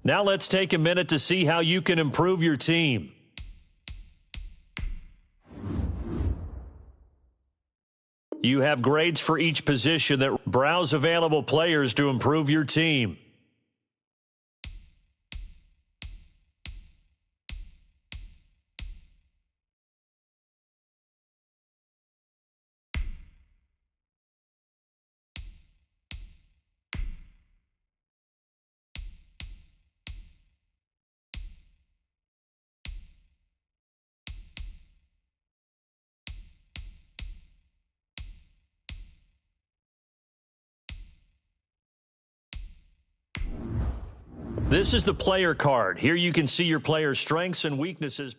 Now let's take a minute to see how you can improve your team. You have grades for each position that browse available players to improve your team. This is the player card. Here you can see your player's strengths and weaknesses.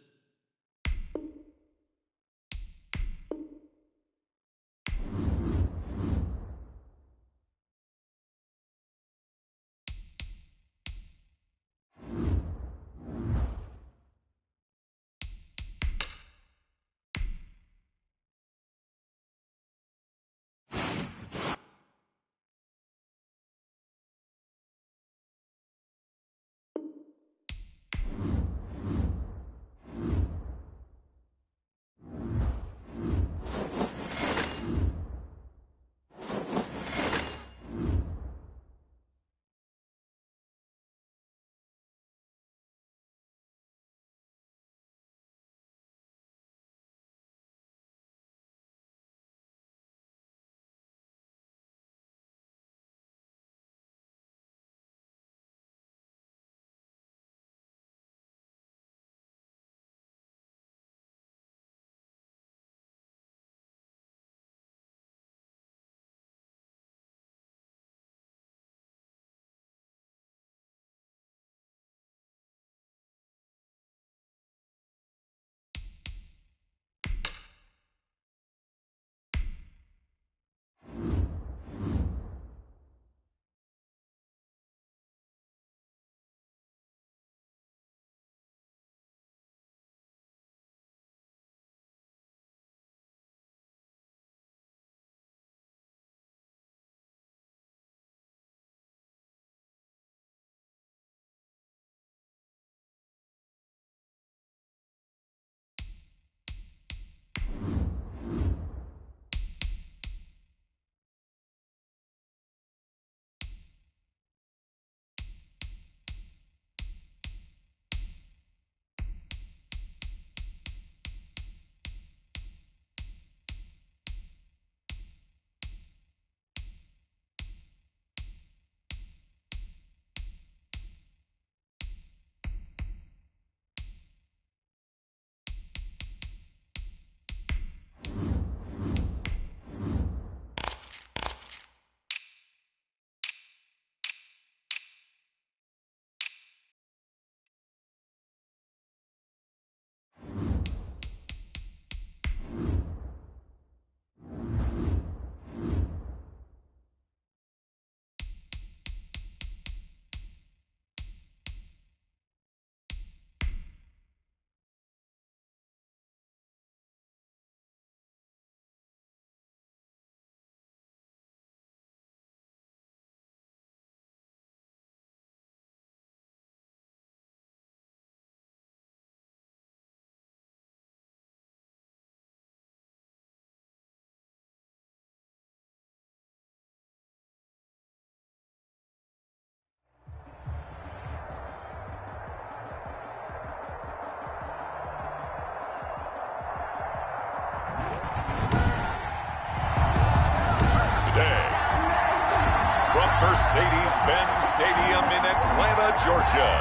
Mercedes-Benz Stadium in Atlanta, Georgia.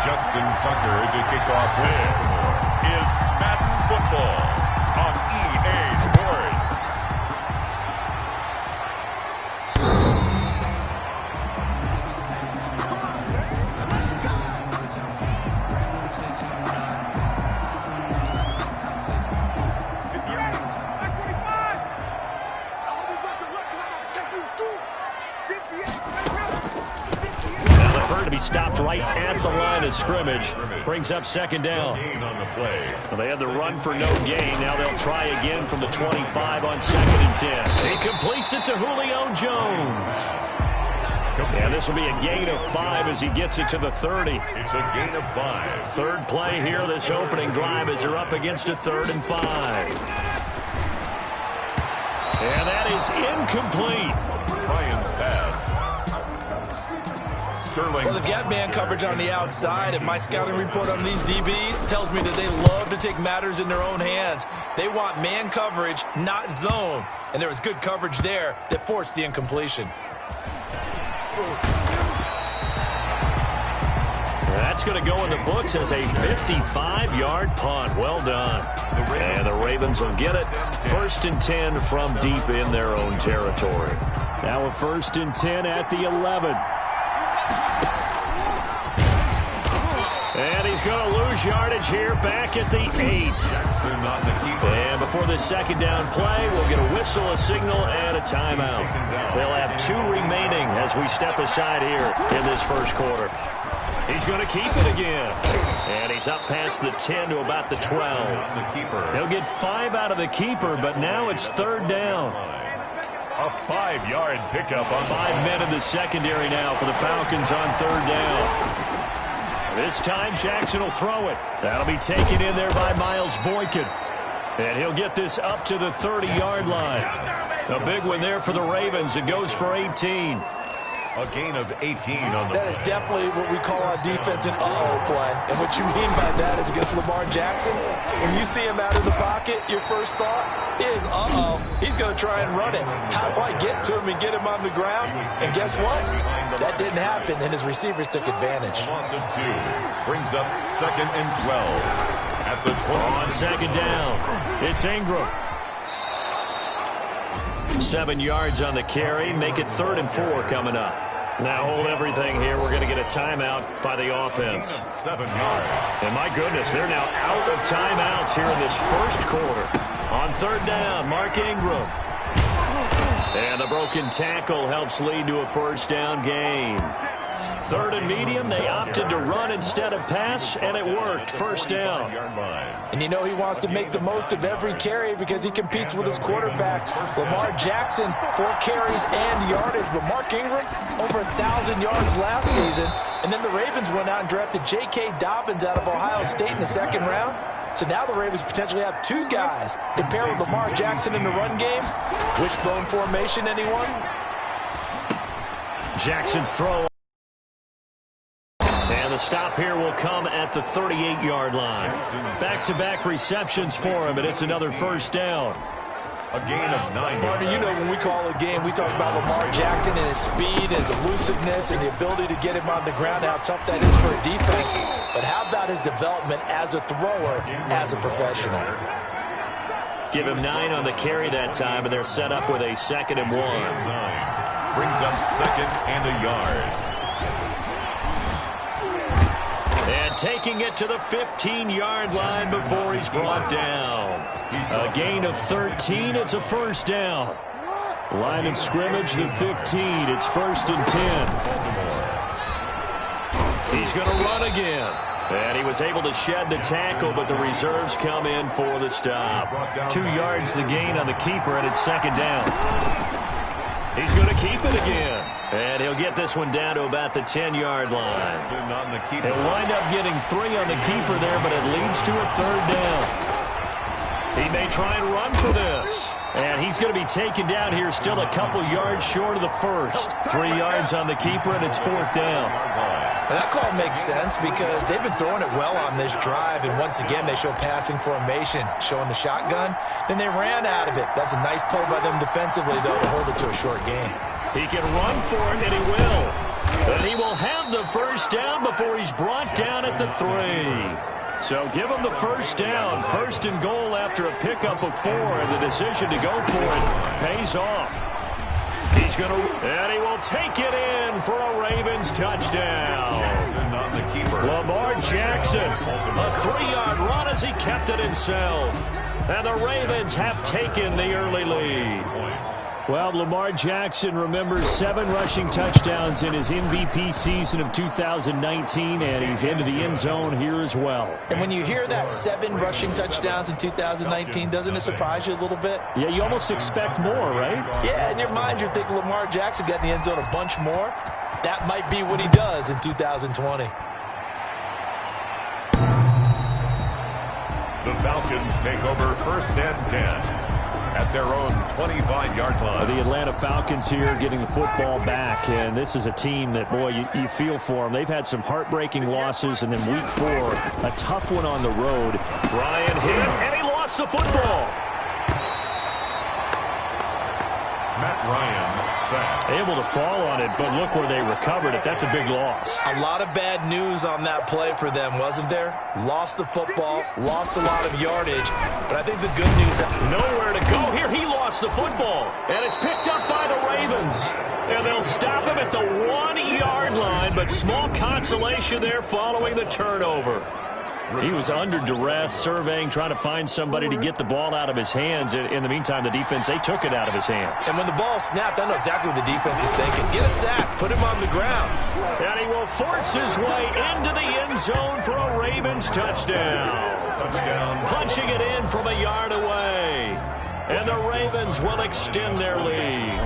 Justin Tucker to kick off. This is Madden Football on EA Sports. Stopped right at the line of scrimmage. Brings up second down. Well, they had the run for no gain. Now they'll try again from the 25 on 2nd and 10. He completes it to Julio Jones. And this will be a gain of 5 as he gets it to the 30. It's a gain of 5. Third play here, this opening drive, as they're up against a 3rd and 5. And that is incomplete. Ryan's pass. Sterling. Well, they've got man coverage on the outside, and my scouting report on these DBs tells me that they love to take matters in their own hands. They want man coverage, not zone. And there was good coverage there that forced the incompletion. That's going to go in the books as a 55-yard punt. Well done. And the Ravens will get it. 1st and 10 from deep in their own territory. Now a 1st and 10 at the 11. And he's going to lose yardage here back at the 8. And before this second down play, we'll get a whistle, a signal, and a timeout. They'll have 2 remaining as we step aside here in this first quarter. He's going to keep it again. And he's up past the 10 to about the 12. He'll get 5 out of the keeper, but now it's 3rd down. A 5-yard pickup on 5 men in the secondary now for the Falcons on 3rd down. This time Jackson will throw it. That'll be taken in there by Miles Boykin. And he'll get this up to the 30-yard line. A big one there for the Ravens. It goes for 18. a gain of 18 on the That is definitely what we call on defense an uh-oh play. And what you mean by that is against Lamar Jackson, when you see him out of the pocket, your first thought is, uh-oh, he's going to try and run it. How do I get to him and get him on the ground? And guess what? That didn't happen, and his receivers took advantage. A loss of 2 brings up 2nd and 12 at the 20. On 2nd down, it's Ingram. 7 yards on the carry. Make it 3rd and 4 coming up. Now hold everything here. We're going to get a timeout by the offense. 7 yards. And my goodness, they're now out of timeouts here in this first quarter. On 3rd down, Mark Ingram. And the broken tackle helps lead to a first down gain. 3rd and medium, they opted to run instead of pass, and it worked. First down. And you know he wants to make the most of every carry because he competes with his quarterback. Lamar Jackson, 4 carries and yardage. But Mark Ingram, over 1,000 yards last season. And then the Ravens went out and drafted J.K. Dobbins out of Ohio State in the 2nd round. So now the Ravens potentially have 2 guys to pair with Lamar Jackson in the run game. Wishbone formation, anyone? Jackson's throw. And the stop here will come at the 38-yard line. Back-to-back receptions for him, and it's another first down. A gain of 9 Barney, yards. you know when we call a game, we talk about Lamar Jackson and his speed, his elusiveness, and the ability to get him on the ground, how tough that is for a defense. But how about his development as a thrower, as a professional? Give him 9 on the carry that time, and they're set up with a 2nd and 1. 9 brings up 2nd and a yard. And taking it to the 15-yard line before he's brought down. A gain of 13. It's a first down. Line of scrimmage, the 15. It's 1st and 10. He's going to run again. And he was able to shed the tackle, but the reserves come in for the stop. 2 yards the gain on the keeper, and it's 2nd down. He's going to keep it again. And he'll get this one down to about the 10-yard line. He'll wind up getting 3 on the keeper there, but it leads to a 3rd down. He may try and run for this. And he's going to be taken down here still a couple yards short of the first. 3 yards on the keeper, and it's 4th down. And that call makes sense because they've been throwing it well on this drive, and once again they show passing formation, showing the shotgun. Then they ran out of it. That's a nice play by them defensively, though, to hold it to a short game. He can run for it, and he will. And he will have the first down before he's brought down at the 3. So give him the first down. 1st and goal after a pickup of 4, and the decision to go for it pays off. He's going to, and he will take it in for a Ravens touchdown. Lamar Jackson, a 3-yard run as he kept it himself. And the Ravens have taken the early lead. Well, Lamar Jackson remembers 7 rushing touchdowns in his MVP season of 2019, and he's into the end zone here as well. And when you hear that 7 rushing touchdowns in 2019, doesn't it surprise you a little bit? Yeah, you almost expect more, right? Yeah, in your mind you're thinking Lamar Jackson got in the end zone a bunch more. that might be what he does in 2020. The Falcons take over 1st and 10 at their own 25-yard line. The Atlanta Falcons here getting the football back, and this is a team that, boy, you feel for them. They've had some heartbreaking losses, and then week 4, a tough one on the road. Ryan hit, and he lost the football. Matt Ryan sacked. Able to fall on it, but look where they recovered it. That's a big loss. A lot of bad news on that play for them, wasn't there? Lost the football, lost a lot of yardage, but I think the good news... Nowhere to go here. He lost the football, and it's picked up by the Ravens. And they'll stop him at the 1-yard line, but small consolation there following the turnover. He was under duress, surveying, trying to find somebody to get the ball out of his hands. In the meantime, the defense, they took it out of his hands. And when the ball snapped, I know exactly what the defense is thinking. Get a sack, put him on the ground. And he will force his way into the end zone for a Ravens touchdown. Punching it in from a yard away. And the Ravens will extend their lead.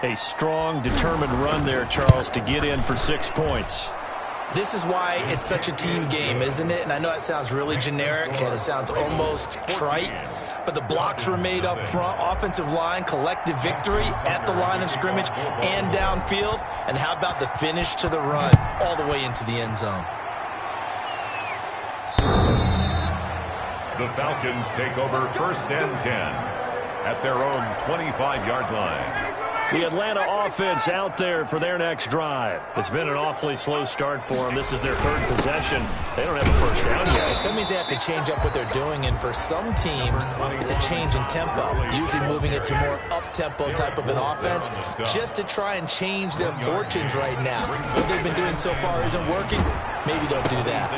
A strong, determined run there, Charles, to get in for 6 points. This is why it's such a team game, isn't it? And I know it sounds really generic and it sounds almost trite, but the blocks were made up front, offensive line, collective victory at the line of scrimmage and downfield. And how about the finish to the run all the way into the end zone? The Falcons take over 1st and 10 at their own 25-yard line. The Atlanta offense out there for their next drive. It's been an awfully slow start for them. This is their 3rd possession. They don't have a first down yet. That means they have to change up what they're doing, and for some teams, it's a change in tempo, usually moving it to more up-tempo type of an offense, just to try and change their fortunes right now. What they've been doing so far isn't working. Maybe they'll do that.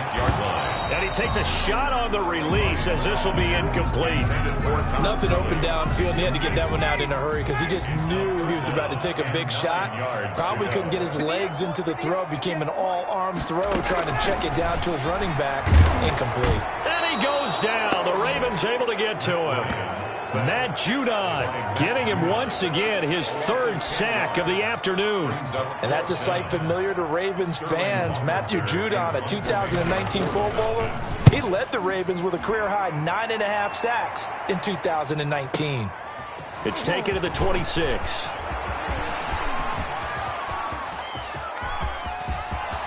And he takes a shot on the release as this will be incomplete. Nothing open downfield, and he had to get that one out in a hurry because he just knew he was about to take a big shot. Probably couldn't get his legs into the throw. Became an all-arm throw, trying to check it down to his running back. Incomplete. And he goes down. The Ravens able to get to him. Matt Judon getting him once again his 3rd sack of the afternoon. And that's a sight familiar to Ravens fans. Matthew Judon, a 2019 Pro Bowler, he led the Ravens with a career-high 9.5 sacks in 2019. It's taken to the 26.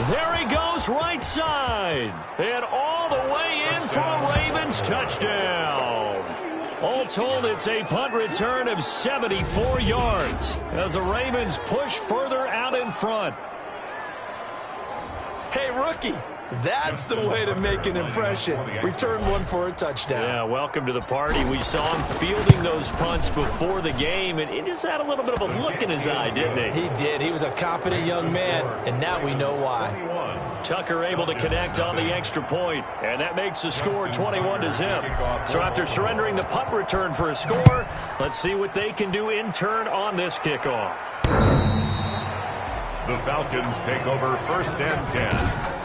There he goes, right side. And all the way in for a Ravens touchdown. All told, it's a punt return of 74 yards as the Ravens push further out in front. Hey, rookie, that's the way to make an impression. Return one for a touchdown. Yeah, welcome to the party. We saw him fielding those punts before the game, and he just had a little bit of a look in his eye, didn't he? He did. He was a confident young man, and now we know why. Tucker able to connect on the extra point, and that makes the score 21-0. So after surrendering the punt return for a score, let's see what they can do in turn on this kickoff. The Falcons take over 1st and 10.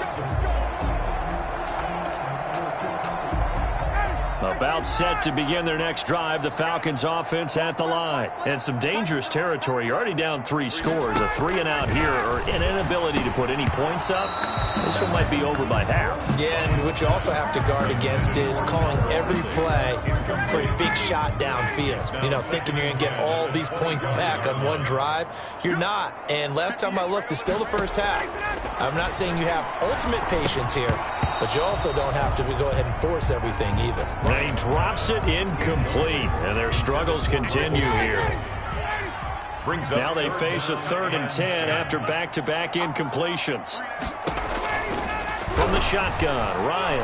About set to begin their next drive, the Falcons offense at the line. And some dangerous territory. You're already down 3 scores. A 3-and-out here, or an inability to put any points up. This one might be over by half. Yeah, and what you also have to guard against is calling every play for a big shot downfield. You know, thinking you're going to get all these points back on one drive. You're not. And last time I looked, it's still the first half. I'm not saying you have ultimate patience here, but you also don't have to go ahead and force everything either. And he drops it incomplete, and their struggles continue here. Now they face a 3rd and 10 after back-to-back incompletions. From the shotgun, Ryan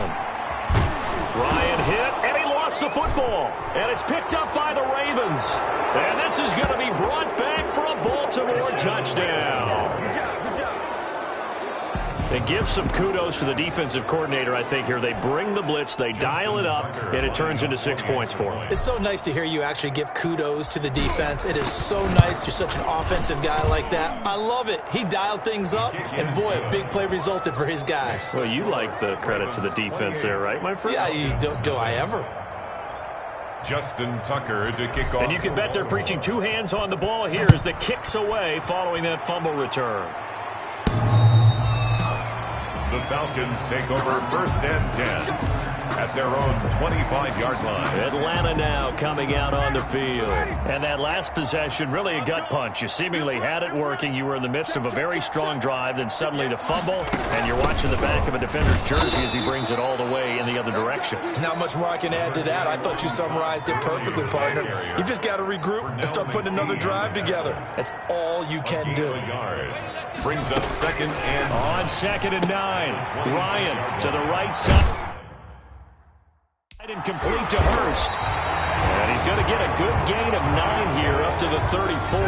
hit, and he lost the football. And it's picked up by the Ravens. And this is going to be brought back for a Baltimore touchdown. They give some kudos to the defensive coordinator, I think, here. They bring the blitz, they dial it up, and it turns into 6 points for them. It's so nice to hear you actually give kudos to the defense. It is so nice. You're such an offensive guy like that. I love it. He dialed things up, and boy, a big play resulted for his guys. Well, you like the credit to the defense there, right, my friend? Yeah, do I ever? Justin Tucker to kick off. And you can bet they're preaching two hands on the ball here as the kick's away following that fumble return. The Falcons take over 1st and 10 at their own 25-yard line. Atlanta now coming out on the field. And that last possession, really a gut punch. You seemingly had it working. You were in the midst of a very strong drive, then suddenly the fumble, and you're watching the back of a defender's jersey as he brings it all the way in the other direction. There's not much more I can add to that. I thought you summarized it perfectly, partner. You've just got to regroup and start putting another drive together. That's all you can do. Brings up 2nd and... On 2nd and 9, Ryan to the right side. Incomplete to Hurst. And he's going to get a good gain of 9 here up to the 34.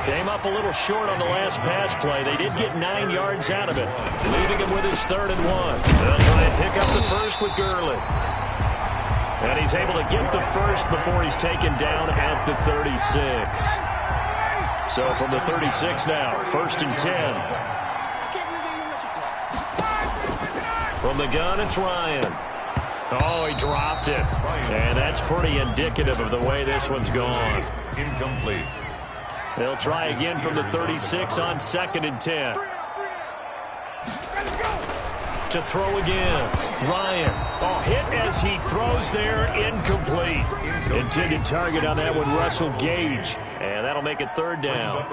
Came up a little short on the last pass play. They did get 9 yards out of it, leaving him with his 3rd and 1. They'll try and pick up the first with Gurley. And he's able to get the first before he's taken down at the 36. So from the 36 now, 1st and 10. From the gun, it's Ryan. Oh, he dropped it. And that's pretty indicative of the way this one's gone. Incomplete. They'll try again from the 36 on 2nd and 10. To throw again. Ryan. Oh, hit as he throws there. Incomplete. Intended target on that one, Russell Gage. And that'll make it 3rd down.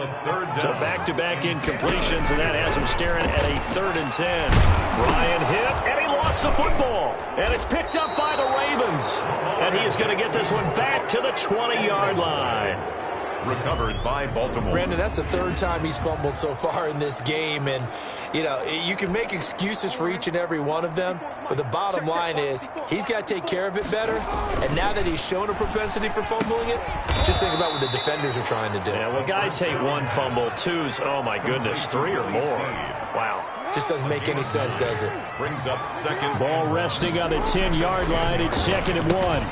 So back-to-back incompletions, and that has him staring at a 3rd and 10. Ryan hit, and he lost the football. And it's picked up by the Ravens. And he is going to get this one back to the 20-yard line. Recovered by Baltimore. Brandon, that's the 3rd time he's fumbled so far in this game. And, you know, you can make excuses for each and every one of them. But the bottom line is he's got to take care of it better. And now that he's shown a propensity for fumbling it, just think about what the defenders are trying to do. Yeah, well, guys hate 1 fumble, 2's, oh, my goodness, 3 or more. Wow. Just doesn't make any sense, does it? Brings up 2nd. Ball resting on the 10-yard line. It's 2nd and 1.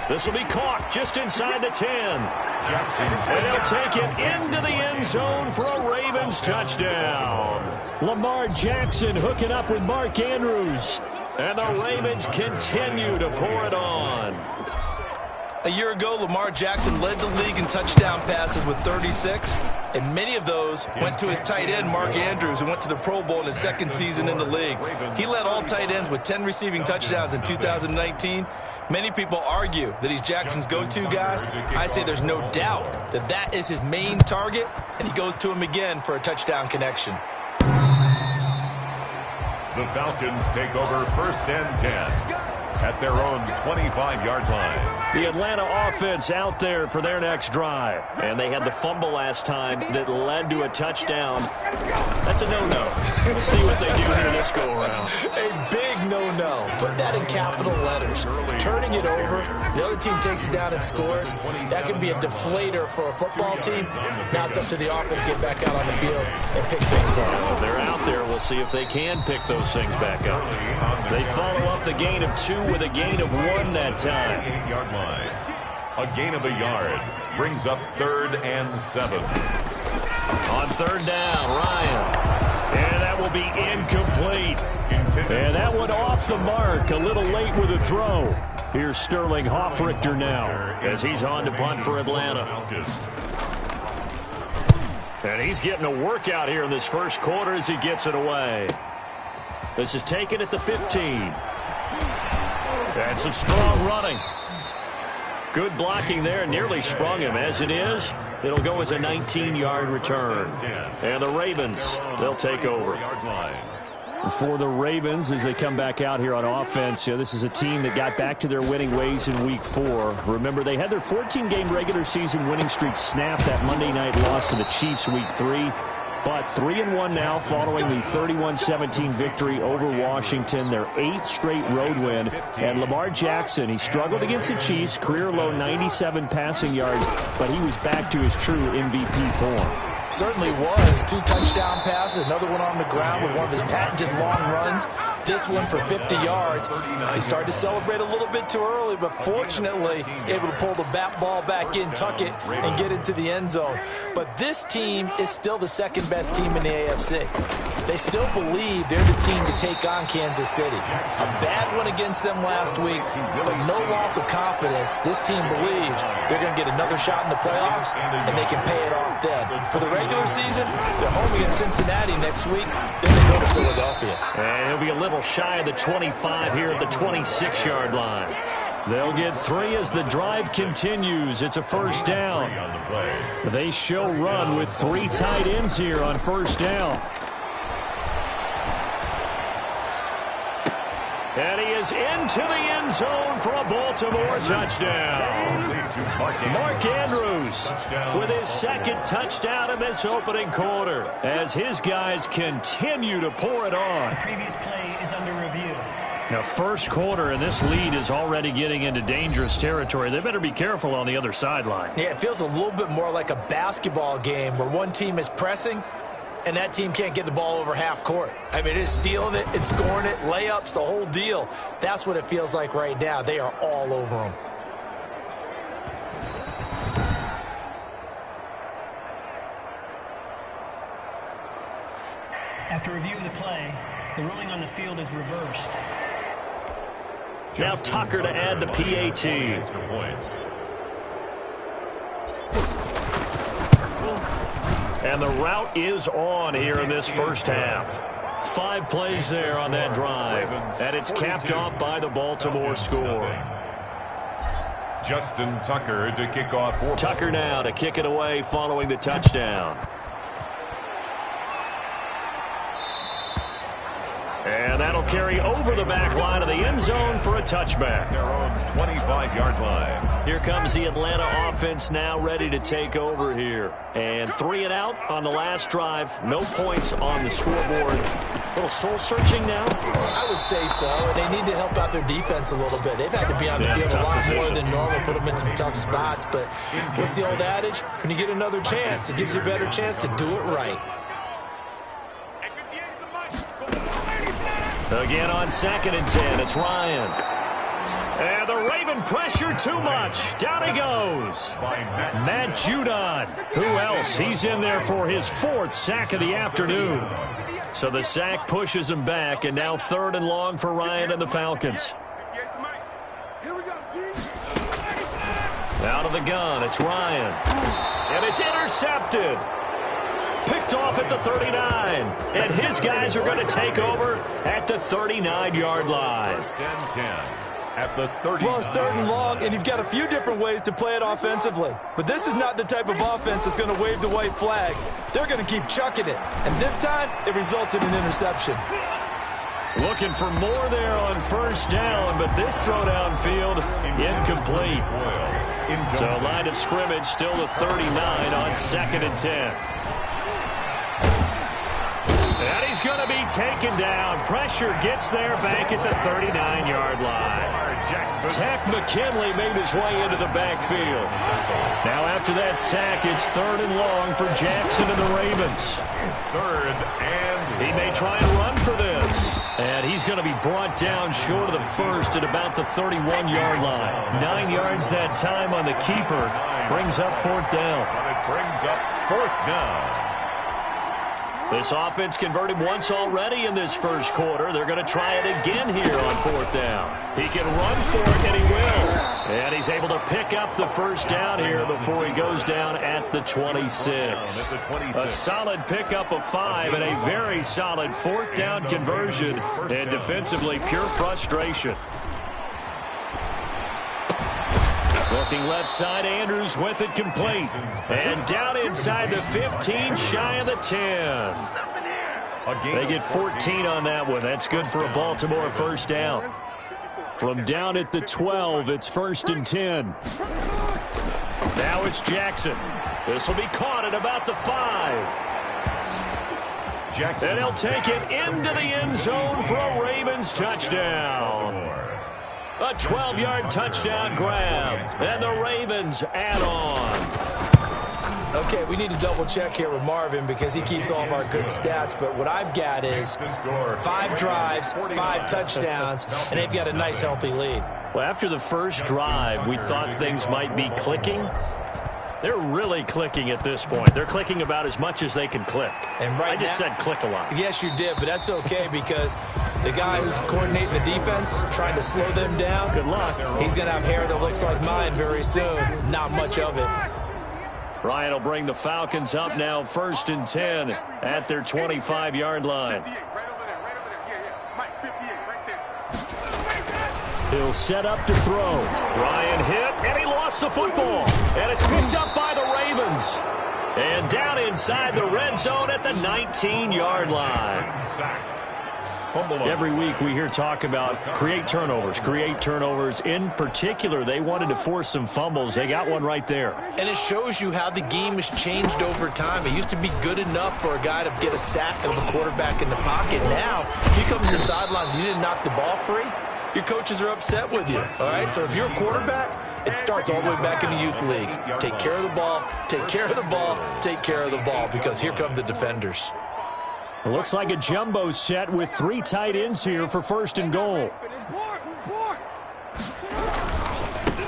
This will be caught just inside the 10. And they'll take it into the end zone for a Ravens touchdown. Lamar Jackson hooking up with Mark Andrews. And the Ravens continue to pour it on. A year ago, Lamar Jackson led the league in touchdown passes with 36, and many of those went to his tight end, Mark Andrews, who went to the Pro Bowl in his 2nd season in the league. He led all tight ends with 10 receiving touchdowns in 2019. Many people argue that he's Jackson's go-to guy. I say there's no doubt that that is his main target, and he goes to him again for a touchdown connection. The Falcons take over 1st and 10 at their own 25-yard line. The Atlanta offense out there for their next drive. And they had the fumble last time that led to a touchdown. That's a no-no. We'll see what they do here this go-around. A big no-no. Put that in capital letters. Turning it over, the other team takes it down and scores. That can be a deflator for a football team. Now it's up to the offense to get back out on the field and pick things up. Well, they're out there. We'll see if they can pick those things back up. They follow up the gain of 2 with a gain of 1 that time. 8-yard line. A gain of a yard brings up 3rd and 7. On 3rd down, Ryan. And that will be incomplete. And that one off the mark. A little late with a throw. Here's Sterling Hoffrichter now as he's on to punt for Atlanta. And he's getting a workout here in this first quarter as he gets it away. This is taken at the 15. And some strong running. Good blocking there. Nearly sprung him. As it is, it'll go as a 19-yard return. And the Ravens, they'll take over. For the Ravens, as they come back out here on offense, this is a team that got back to their winning ways in Week 4. Remember, they had their 14-game regular season winning streak snapped that Monday night loss to the Chiefs Week 3. But 3-1 now following the 31-17 victory over Washington, their 8th straight road win. And Lamar Jackson, he struggled against the Chiefs, career-low 97 passing yards, but he was back to his true MVP form. Certainly was. 2 touchdown passes, another one on the ground with one of his patented long runs. This one for 50 yards. He started to celebrate a little bit too early, but fortunately able to pull the ball back in, tuck it, and get into the end zone. But this team is still the 2nd best team in the AFC. they still believe they're the team to take on Kansas City. A bad one against them last week, but no loss of confidence. This team believes they're going to get another shot in the playoffs, and they can pay it off then. For the regular season, they're home against Cincinnati next week. Then they go to Philadelphia. And he'll be a little shy of the 25 here at the 26-yard line. They'll get 3 as the drive continues. It's a first down. They show run with 3 tight ends here on first down. And he is into the end zone for a Baltimore touchdown. Mark Andrews with his second touchdown in this opening quarter as his guys continue to pour it on. The previous play is under review. Now, first quarter, and this lead is already getting into dangerous territory. They better be careful on the other sideline. Yeah, it feels a little bit more like a basketball game where one team is pressing and that team can't get the ball over half court. I mean, it's stealing it, it's scoring it, layups, the whole deal. That's what it feels like right now. They are all over them. After review of the play, the ruling on the field is reversed. Now Tucker to add the PAT. And the route is on here in this first half. 5 plays there on that drive. And it's capped off by the Baltimore score. Justin Tucker to kick off. Tucker now to kick it away following the touchdown. And that'll carry over the back line of the end zone for a touchback. Their own 25-yard line. Here comes the Atlanta offense now ready to take over here. And 3 and out on the last drive. No points on the scoreboard. A little soul-searching now? I would say so. And they need to help out their defense a little bit. They've had to be on the field a lot more than normal, put them in some tough spots. But what's the old adage? When you get another chance, it gives you a better chance to do it right. Again on 2nd and 10, it's Ryan. And the Raven pressure too much. Down he goes. Matt Judon. Who else? He's in there for his 4th sack of the afternoon. So the sack pushes him back, and now 3rd and long for Ryan and the Falcons. Out of the gun, it's Ryan. And it's intercepted. Picked off at the 39. And his guys are going to take over at the 39-yard line. At the 30. Well, it's 3rd and long, and you've got a few different ways to play it offensively. But this is not the type of offense that's going to wave the white flag. They're going to keep chucking it. And this time, it results in an interception. Looking for more there on first down, but this throw downfield incomplete. So line of scrimmage still the 39 on 2nd and 10. And he's going to be taken down. Pressure gets there back at the 39-yard line. Tech McKinley made his way into the backfield. Now after that sack, it's 3rd and long for Jackson and the Ravens. 3rd and he may try and run for this. And he's going to be brought down short of the 1st at about the 31-yard line. 9 yards that time on the keeper. Brings up 4th down. it brings up 4th down. This offense converted once already in this first quarter. They're going to try it again here on 4th down. He can run for it, and he will. And he's able to pick up the first down here before he goes down at the 26. A solid pickup of 5 and a very solid 4th down conversion. And defensively, pure frustration. Looking left side, Andrews with it complete. And down inside the 15, shy of the 10. They get 14 on that one. That's good for a Baltimore first down. From down at the 12, it's 1st and 10. Now it's Jackson. This will be caught at about the 5. Jackson. And he'll take it into the end zone for a Ravens touchdown. A 12-yard touchdown grab, and the Ravens add on. Okay, we need to double-check here with Marvin because he keeps all of our good stats, but what I've got is 5 drives, 5 touchdowns, and they've got a nice, healthy lead. Well, after the first drive, we thought things might be clicking. They're really clicking at this point. They're clicking about as much as they can click. And right I just said click a lot. Yes, you did, but that's okay because the guy who's coordinating the defense, trying to slow them down, Good luck. he's going to have hair that looks like mine very soon. Not much of it. Ryan will bring the Falcons up now 1st and 10 at their 25-yard line. He'll set up to throw. Ryan hit, and he lost the football. And it's picked up by the Ravens. And down inside the red zone at the 19-yard line. Every week we hear talk about create turnovers. In particular, they wanted to force some fumbles. They got one right there. And it shows you how the game has changed over time. It used to be good enough for a guy to get a sack of a quarterback in the pocket. Now, if you come to the sidelines and you didn't knock the ball free, your coaches are upset with you. All right, so if you're a quarterback, it starts all the way back in the youth leagues. Take care of the ball, take care of the ball, take care of the ball, because here come the defenders. It looks like a jumbo set with 3 tight ends here for 1st and goal.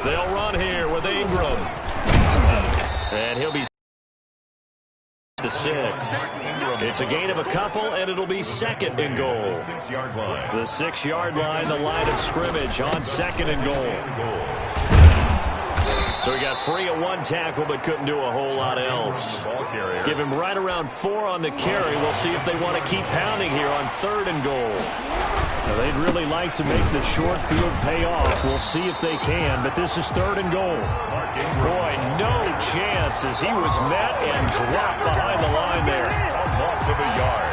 They'll run here with Ingram. And he'll be the 6. It's a gain of a couple, and it'll be 2nd and goal. The 6-yard line, the line of scrimmage on 2nd and goal. So he got free of 1 tackle, but couldn't do a whole lot else. Give him right around 4 on the carry. We'll see if they want to keep pounding here on 3rd and goal. Now, they'd really like to make the short field pay off. We'll see if they can, but this is 3rd and goal. Boy, no chance as he was met and dropped behind the line there. A loss of a yard.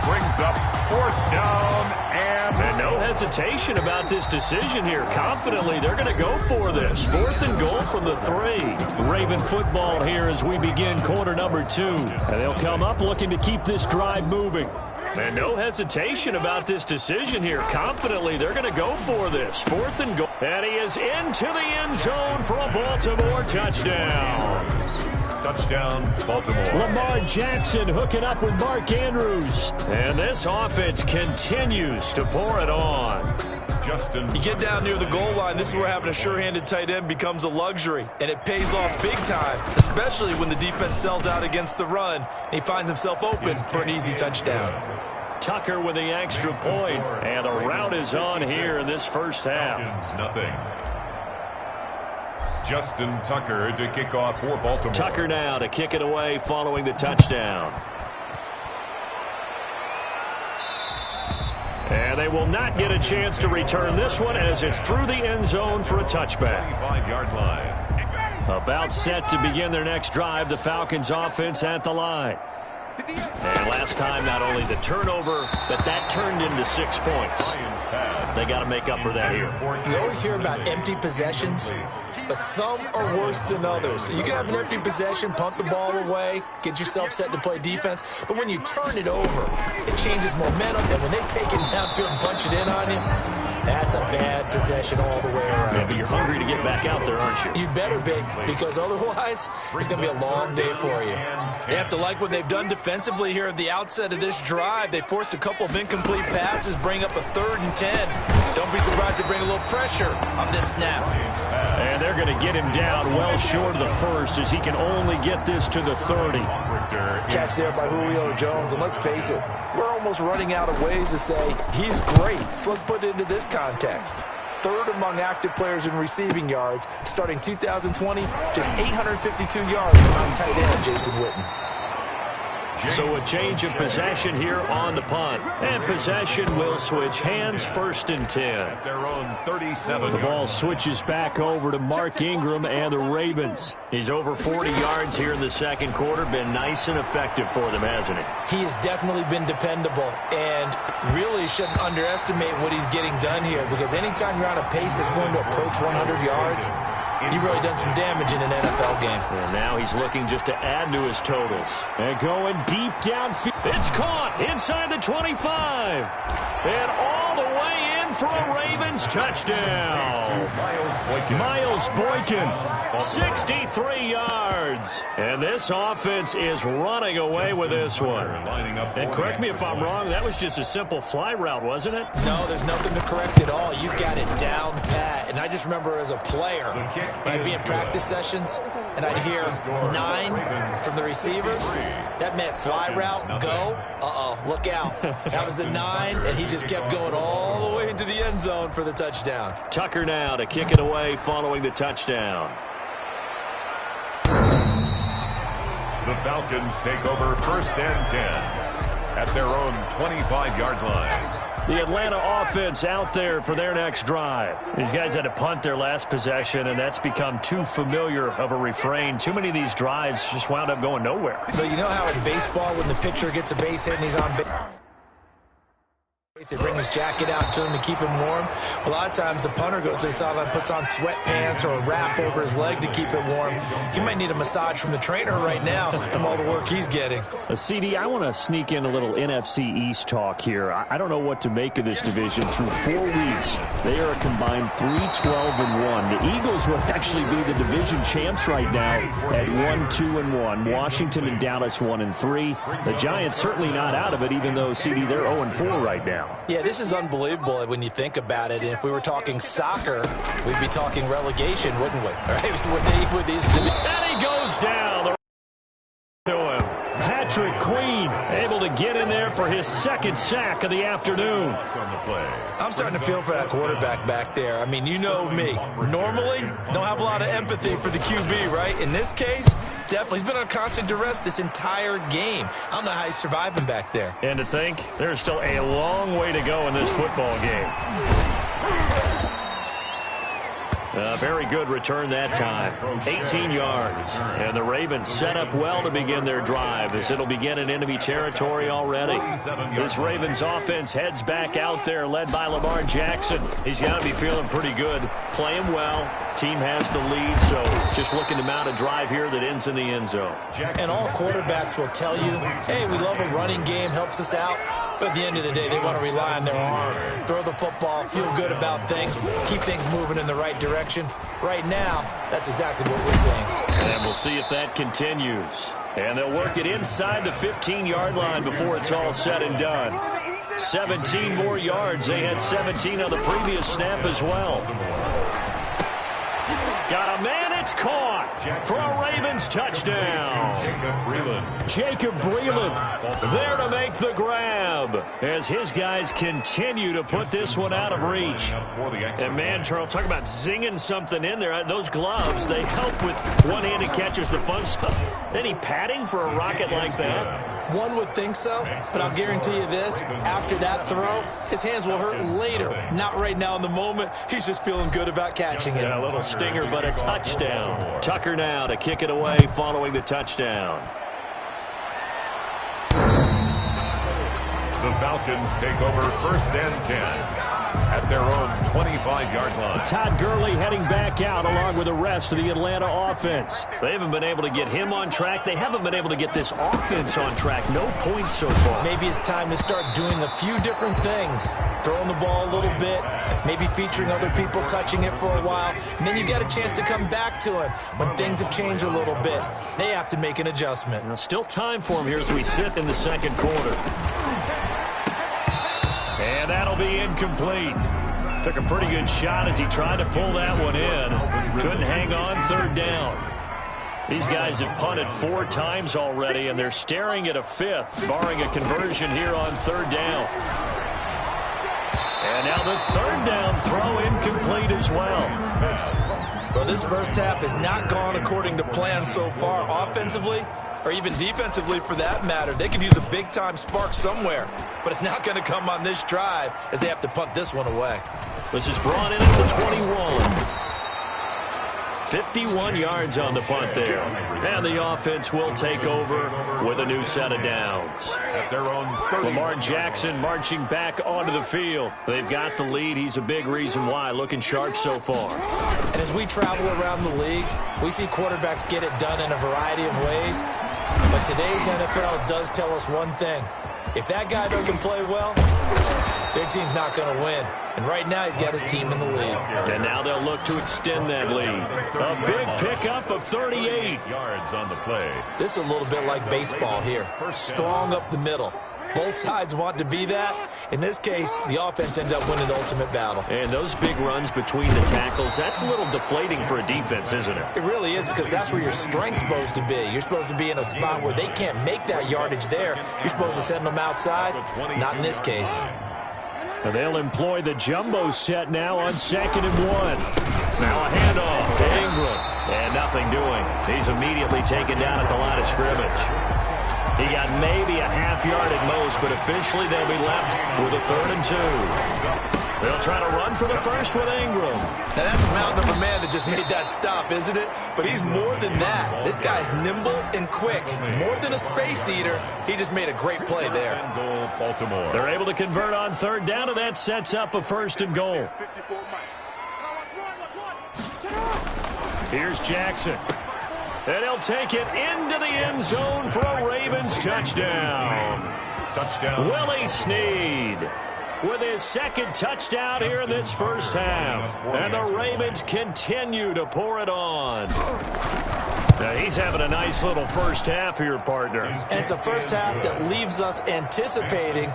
Brings up 4th down and no hesitation about this decision here. Confidently, they're going to go for this. 4th and goal from the 3. Raven football here as we begin quarter number 2. And they'll come up looking to keep this drive moving. And no hesitation about this decision here. Confidently, they're going to go for this. 4th and goal. And he is into the end zone for a Baltimore touchdown. Touchdown, Baltimore. Lamar Jackson hooking up with Mark Andrews. And this offense continues to pour it on. Justin. You get down near the goal line, this is where having a sure-handed tight end becomes a luxury. And it pays off big time, especially when the defense sells out against the run. He finds himself open for an easy touchdown. Tucker with the extra point. And a rout is on here in this first half. Nothing. Justin Tucker to kick off for Baltimore. Tucker now to kick it away following the touchdown. And they will not get a chance to return this one as it's through the end zone for a touchback. 25-yard line. About set to begin their next drive, the Falcons offense at the line. And last time, not only the turnover, but that turned into 6 points. They got to make up for that here. You always hear about empty possessions, but some are worse than others. You can have an empty possession, punt the ball away, get yourself set to play defense, but when you turn it over, it changes momentum, and when they take it downfield and punch it in on you, that's a bad possession all the way around. Yeah, but you're hungry to get back out there, aren't you? You better be, because otherwise, it's going to be a long day for you. You have to like what they've done defensively here at the outset of this drive. They forced a couple of incomplete passes, bring up a 3rd and 10. Don't be surprised to bring a little pressure on this snap. And they're going to get him down well short of the 1st as he can only get this to the 30. Catch there by Julio Jones, and let's face it, we're almost running out of ways to say he's great. So let's put it into this context. 3rd among active players in receiving yards, starting 2020, just 852 yards on tight end Jason Witten. So a change of possession here on the punt. And possession will switch hands, 1st and 10. At their own 37. The ball switches back over to Mark Ingram and the Ravens. He's over 40 yards here in the 2nd quarter. Been nice and effective for them, hasn't he? He has definitely been dependable, and really shouldn't underestimate what he's getting done here, because anytime you're on a pace that's going to approach 100 yards, you've really done some damage in an NFL game. And now he's looking just to add to his totals. And going deep downfield. It's caught inside the 25. And all the way in for a Ravens touchdown. Miles Boykin, 63 yards. And this offense is running away with this one. And correct me if I'm wrong, that was just a simple fly route, wasn't it? No, there's nothing to correct at all. You've got it down pat. And I just remember as a player, when I'd be in practice sessions, and I'd hear 9 from the receivers, that meant fly route, go. Uh-oh, look out. That was the 9, and he just kept going all the way into the end zone for the touchdown. Tucker now to kick it away following the touchdown. The Falcons take over 1st and 10 at their own 25-yard line. The Atlanta offense out there for their next drive. These guys had to punt their last possession, and that's become too familiar of a refrain. Too many of these drives just wound up going nowhere. But you know how in baseball, when the pitcher gets a base hit and he's on base, they bring his jacket out to him to keep him warm. A lot of times the punter goes to the sideline, puts on sweatpants or a wrap over his leg to keep it warm. He might need a massage from the trainer right now from all the work he's getting. CD, I want to sneak in a little NFC East talk here. I don't know what to make of this division. Through 4 weeks, they are a combined 3-12-1. The Eagles would actually be the division champs right now at 1-2-1. Washington and Dallas 1-3. The Giants certainly not out of it, even though, CD, they're 0-4 right now. Yeah, this is unbelievable when you think about it. And if we were talking soccer, we'd be talking relegation, wouldn't we? Right? And he goes down. To him. Patrick Queen able to get in there for his 2nd sack of the afternoon. I'm starting to feel for that quarterback back there. I mean, you know me. Normally, don't have a lot of empathy for the QB, right? In this case, definitely. He's been on constant duress this entire game. I don't know how he's surviving back there. And to think, there's still a long way to go in this football game. A very good return that time. 18 yards. And the Ravens set up well to begin their drive as it'll begin in enemy territory already. This Ravens offense heads back out there led by Lamar Jackson. He's got to be feeling pretty good. Playing well. Team has the lead, so just looking to mount a drive here that ends in the end zone. And all quarterbacks will tell you, hey, we love a running game, helps us out. But at the end of the day, they want to rely on their arm, throw the football, feel good about things, keep things moving in the right direction. Right now, that's exactly what we're seeing. And we'll see if that continues. And they'll work it inside the 15-yard line before it's all said and done. 17 more yards. They had 17 on the previous snap as well. Got a man, it's caught for a Ravens touchdown. Jacob Breeland there to make the grab as his guys continue to put this one out of reach. And man, Charles, talk about zinging something in there. Those gloves, they help with one-handed catches, the fun stuff. Any padding for a rocket like that? One would think so, but I'll guarantee you this, after that throw, his hands will hurt later. Not right now in the moment. He's just feeling good about catching it. Yeah, a little stinger, but a touchdown. Tucker now to kick it away following the touchdown. The Falcons take over 1st and 10 at their own 25-yard line. Todd Gurley heading back out along with the rest of the Atlanta offense. They haven't been able to get him on track. They haven't been able to get this offense on track. No points so far. Maybe it's time to start doing a few different things. Throwing the ball a little bit, maybe featuring other people touching it for a while, and then you get a chance to come back to him when things have changed a little bit. They have to make an adjustment. Now, still time for him here as we sit in the 2nd quarter. And that'll be incomplete. Took a pretty good shot as he tried to pull that one in. Couldn't hang on 3rd down. These guys have punted 4 times already, and they're staring at a 5th, barring a conversion here on 3rd down. And now the 3rd down throw incomplete as well. Well, this first half has not gone according to plan so far offensively, or even defensively for that matter. They could use a big-time spark somewhere, but it's not going to come on this drive as they have to punt this one away. This is brought in at the 21. 51 yards on the punt there. And the offense will take over with a new set of downs. At their own 30. Lamar Jackson marching back onto the field. They've got the lead. He's a big reason why. Looking sharp so far. And as we travel around the league, we see quarterbacks get it done in a variety of ways. But today's NFL does tell us one thing. If that guy doesn't play well, their team's not going to win. And right now, he's got his team in the lead. And now they'll look to extend that lead. A big pickup of 38 yards on the play. This is a little bit like baseball here. Strong up the middle. Both sides want to be that. In this case, the offense ended up winning the ultimate battle. And those big runs between the tackles, that's a little deflating for a defense, isn't it? It really is, because that's where your strength's supposed to be. You're supposed to be in a spot where they can't make that yardage there. You're supposed to send them outside. Not in this case. And they'll employ the jumbo set now on 2nd and 1. Now a handoff to Ingram. And nothing doing. He's immediately taken down at the line of scrimmage. He got maybe a half yard at most, but officially they'll be left with a 3rd and 2. They'll try to run for the first with Ingram. Now that's a mountain of a man that just made that stop, isn't it? But he's more than that. This guy's nimble and quick. More than a space eater. He just made a great play there. Baltimore. They're able to convert on 3rd down, and that sets up a 1st and goal. Here's Jackson. And he'll take it into the end zone for a Ravens touchdown. Willie Snead with his 2nd touchdown here in this first half. And the Ravens continue to pour it on. Now he's having a nice little first half here, partner. And it's a first half that leaves us anticipating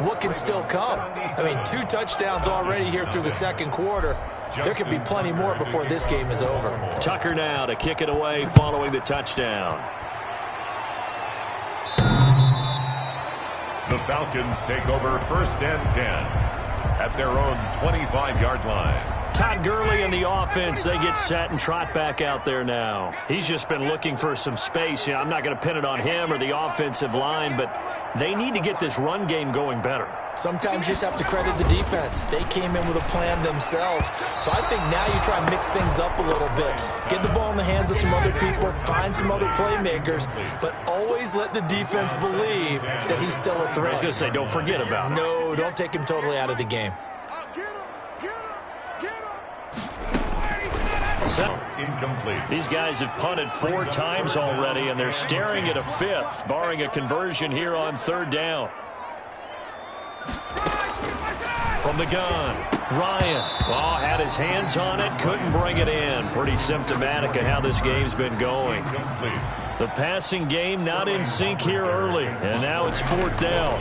what can still come. I mean, 2 touchdowns already here through the 2nd quarter. There could be plenty more before this game is over. Tucker now to kick it away following the touchdown. The Falcons take over 1st and 10 at their own 25-yard line. Todd Gurley and the offense, they get set and trot back out there now. He's just been looking for some space. You know, I'm not going to pin it on him or the offensive line, but they need to get this run game going better. Sometimes you just have to credit the defense. They came in with a plan themselves. So I think now you try and mix things up a little bit. Get the ball in the hands of some other people, find some other playmakers, but always let the defense believe that he's still a threat. I was going to say, don't forget about him. No, don't take him totally out of the game. Incomplete. These guys have punted 4 times already, and they're staring at a 5th, barring a conversion here on 3rd down. From the gun, Ryan. Oh, had his hands on it, couldn't bring it in. Pretty symptomatic of how this game's been going. The passing game not in sync here early, and now it's 4th down.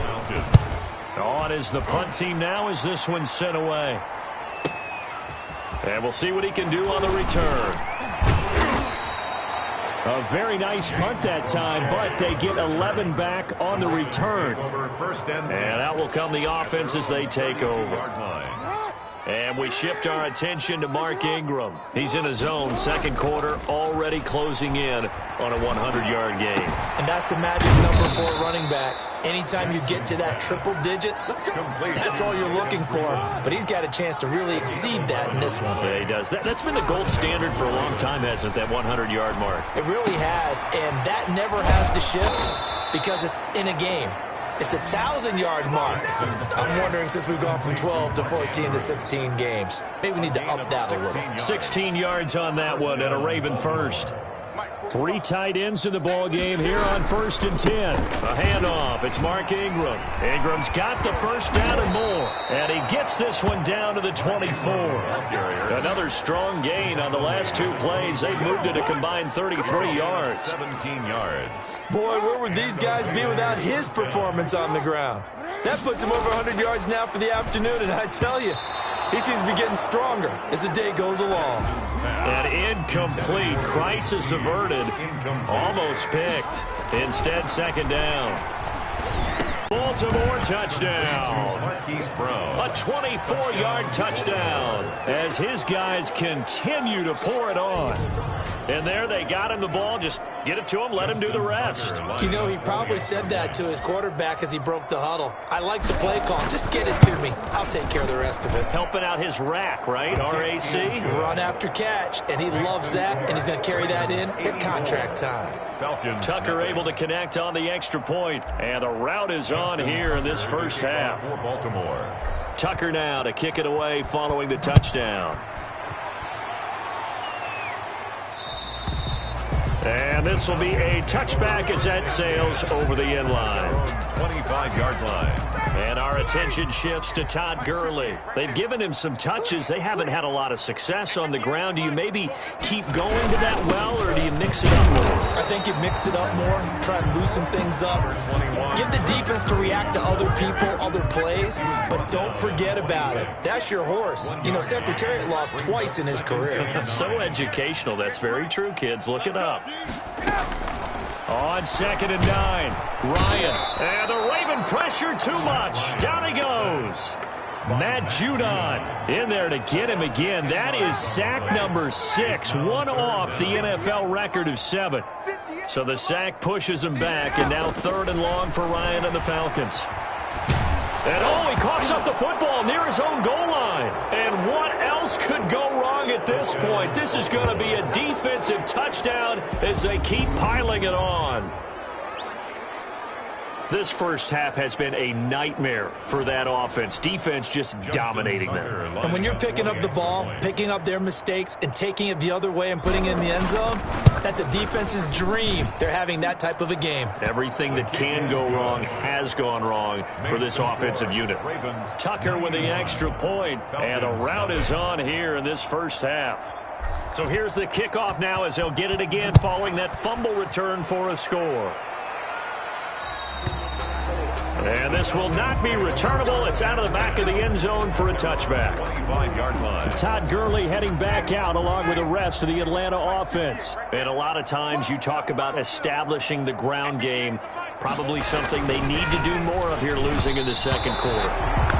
On is the punt team now as this one's sent away. And we'll see what he can do on the return. A very nice punt that time, but they get 11 back on the return. And out will come the offense as they take over. And we shift our attention to Mark Ingram. He's in his zone, 2nd quarter, already closing in on a 100-yard game. And that's the magic number for a running back. Anytime you get to that triple digits, that's all you're looking for. But he's got a chance to really exceed that in this one. Yeah, he does. That's been the gold standard for a long time, hasn't it, that 100-yard mark? It really has, and that never has to shift because it's in a game. It's a 1,000-yard mark. I'm wondering, since we've gone from 12 to 14 to 16 games, maybe we need to up that a little. 16 yards on that one and a Raven first. 3 tight ends in the ball game here on 1st and 10. A handoff. It's Mark Ingram. Ingram's got the first down and more. And he gets this one down to the 24. Another strong gain on the last 2 plays. They've moved it a combined 33 yards. 17 yards. Boy, where would these guys be without his performance on the ground? That puts him over 100 yards now for the afternoon, and I tell you, he seems to be getting stronger as the day goes along. An incomplete. Crisis averted. Almost picked. Instead, 2nd down. Baltimore touchdown. A 24-yard touchdown as his guys continue to pour it on. And there they got him the ball. Just get it to him, let him do the rest. You know, he probably said that to his quarterback as he broke the huddle. I like the play call. Just get it to me. I'll take care of the rest of it. Helping out his rack, right? R-A-C? Run after catch, and he loves that, and he's going to carry that in at contract time. Falcons. Tucker able to connect on the extra point, and the route is on here in this first half. For Baltimore. Tucker now to kick it away following the touchdown. And this will be a touchback as that sails over the end line. 25-yard line. And our attention shifts to Todd Gurley. They've given him some touches. They haven't had a lot of success on the ground. Do you maybe keep going to that well, or do you mix it up more? I think you mix it up more, try and loosen things up. Get the defense to react to other people, other plays, but don't forget about it. That's your horse. You know, Secretariat lost twice in his career. So educational. That's very true, kids. Look it up. On 2nd and 9, Ryan. And the Raven pressure too much. Down he goes. Matt Judon in there to get him again. That is sack number 6, one off the NFL record of 7. So the sack pushes him back, and now 3rd and long for Ryan and the Falcons. And he coughs up the football near his own goal line. And what else could go wrong at this point? This is going to be a defensive touchdown as they keep piling it on. This first half has been a nightmare for that offense. Defense just dominating them. And when you're picking up the ball, picking up their mistakes, and taking it the other way and putting it in the end zone, that's a defense's dream. They're having that type of a game. Everything that can go wrong has gone wrong for this offensive unit. Tucker with the extra point, and the route is on here in this first half. So here's the kickoff now as they'll get it again following that fumble return for a score. And this will not be returnable. It's out of the back of the end zone for a touchback. 25-yard line. Todd Gurley heading back out along with the rest of the Atlanta offense. And a lot of times you talk about establishing the ground game. Probably something they need to do more of here, losing in the second quarter.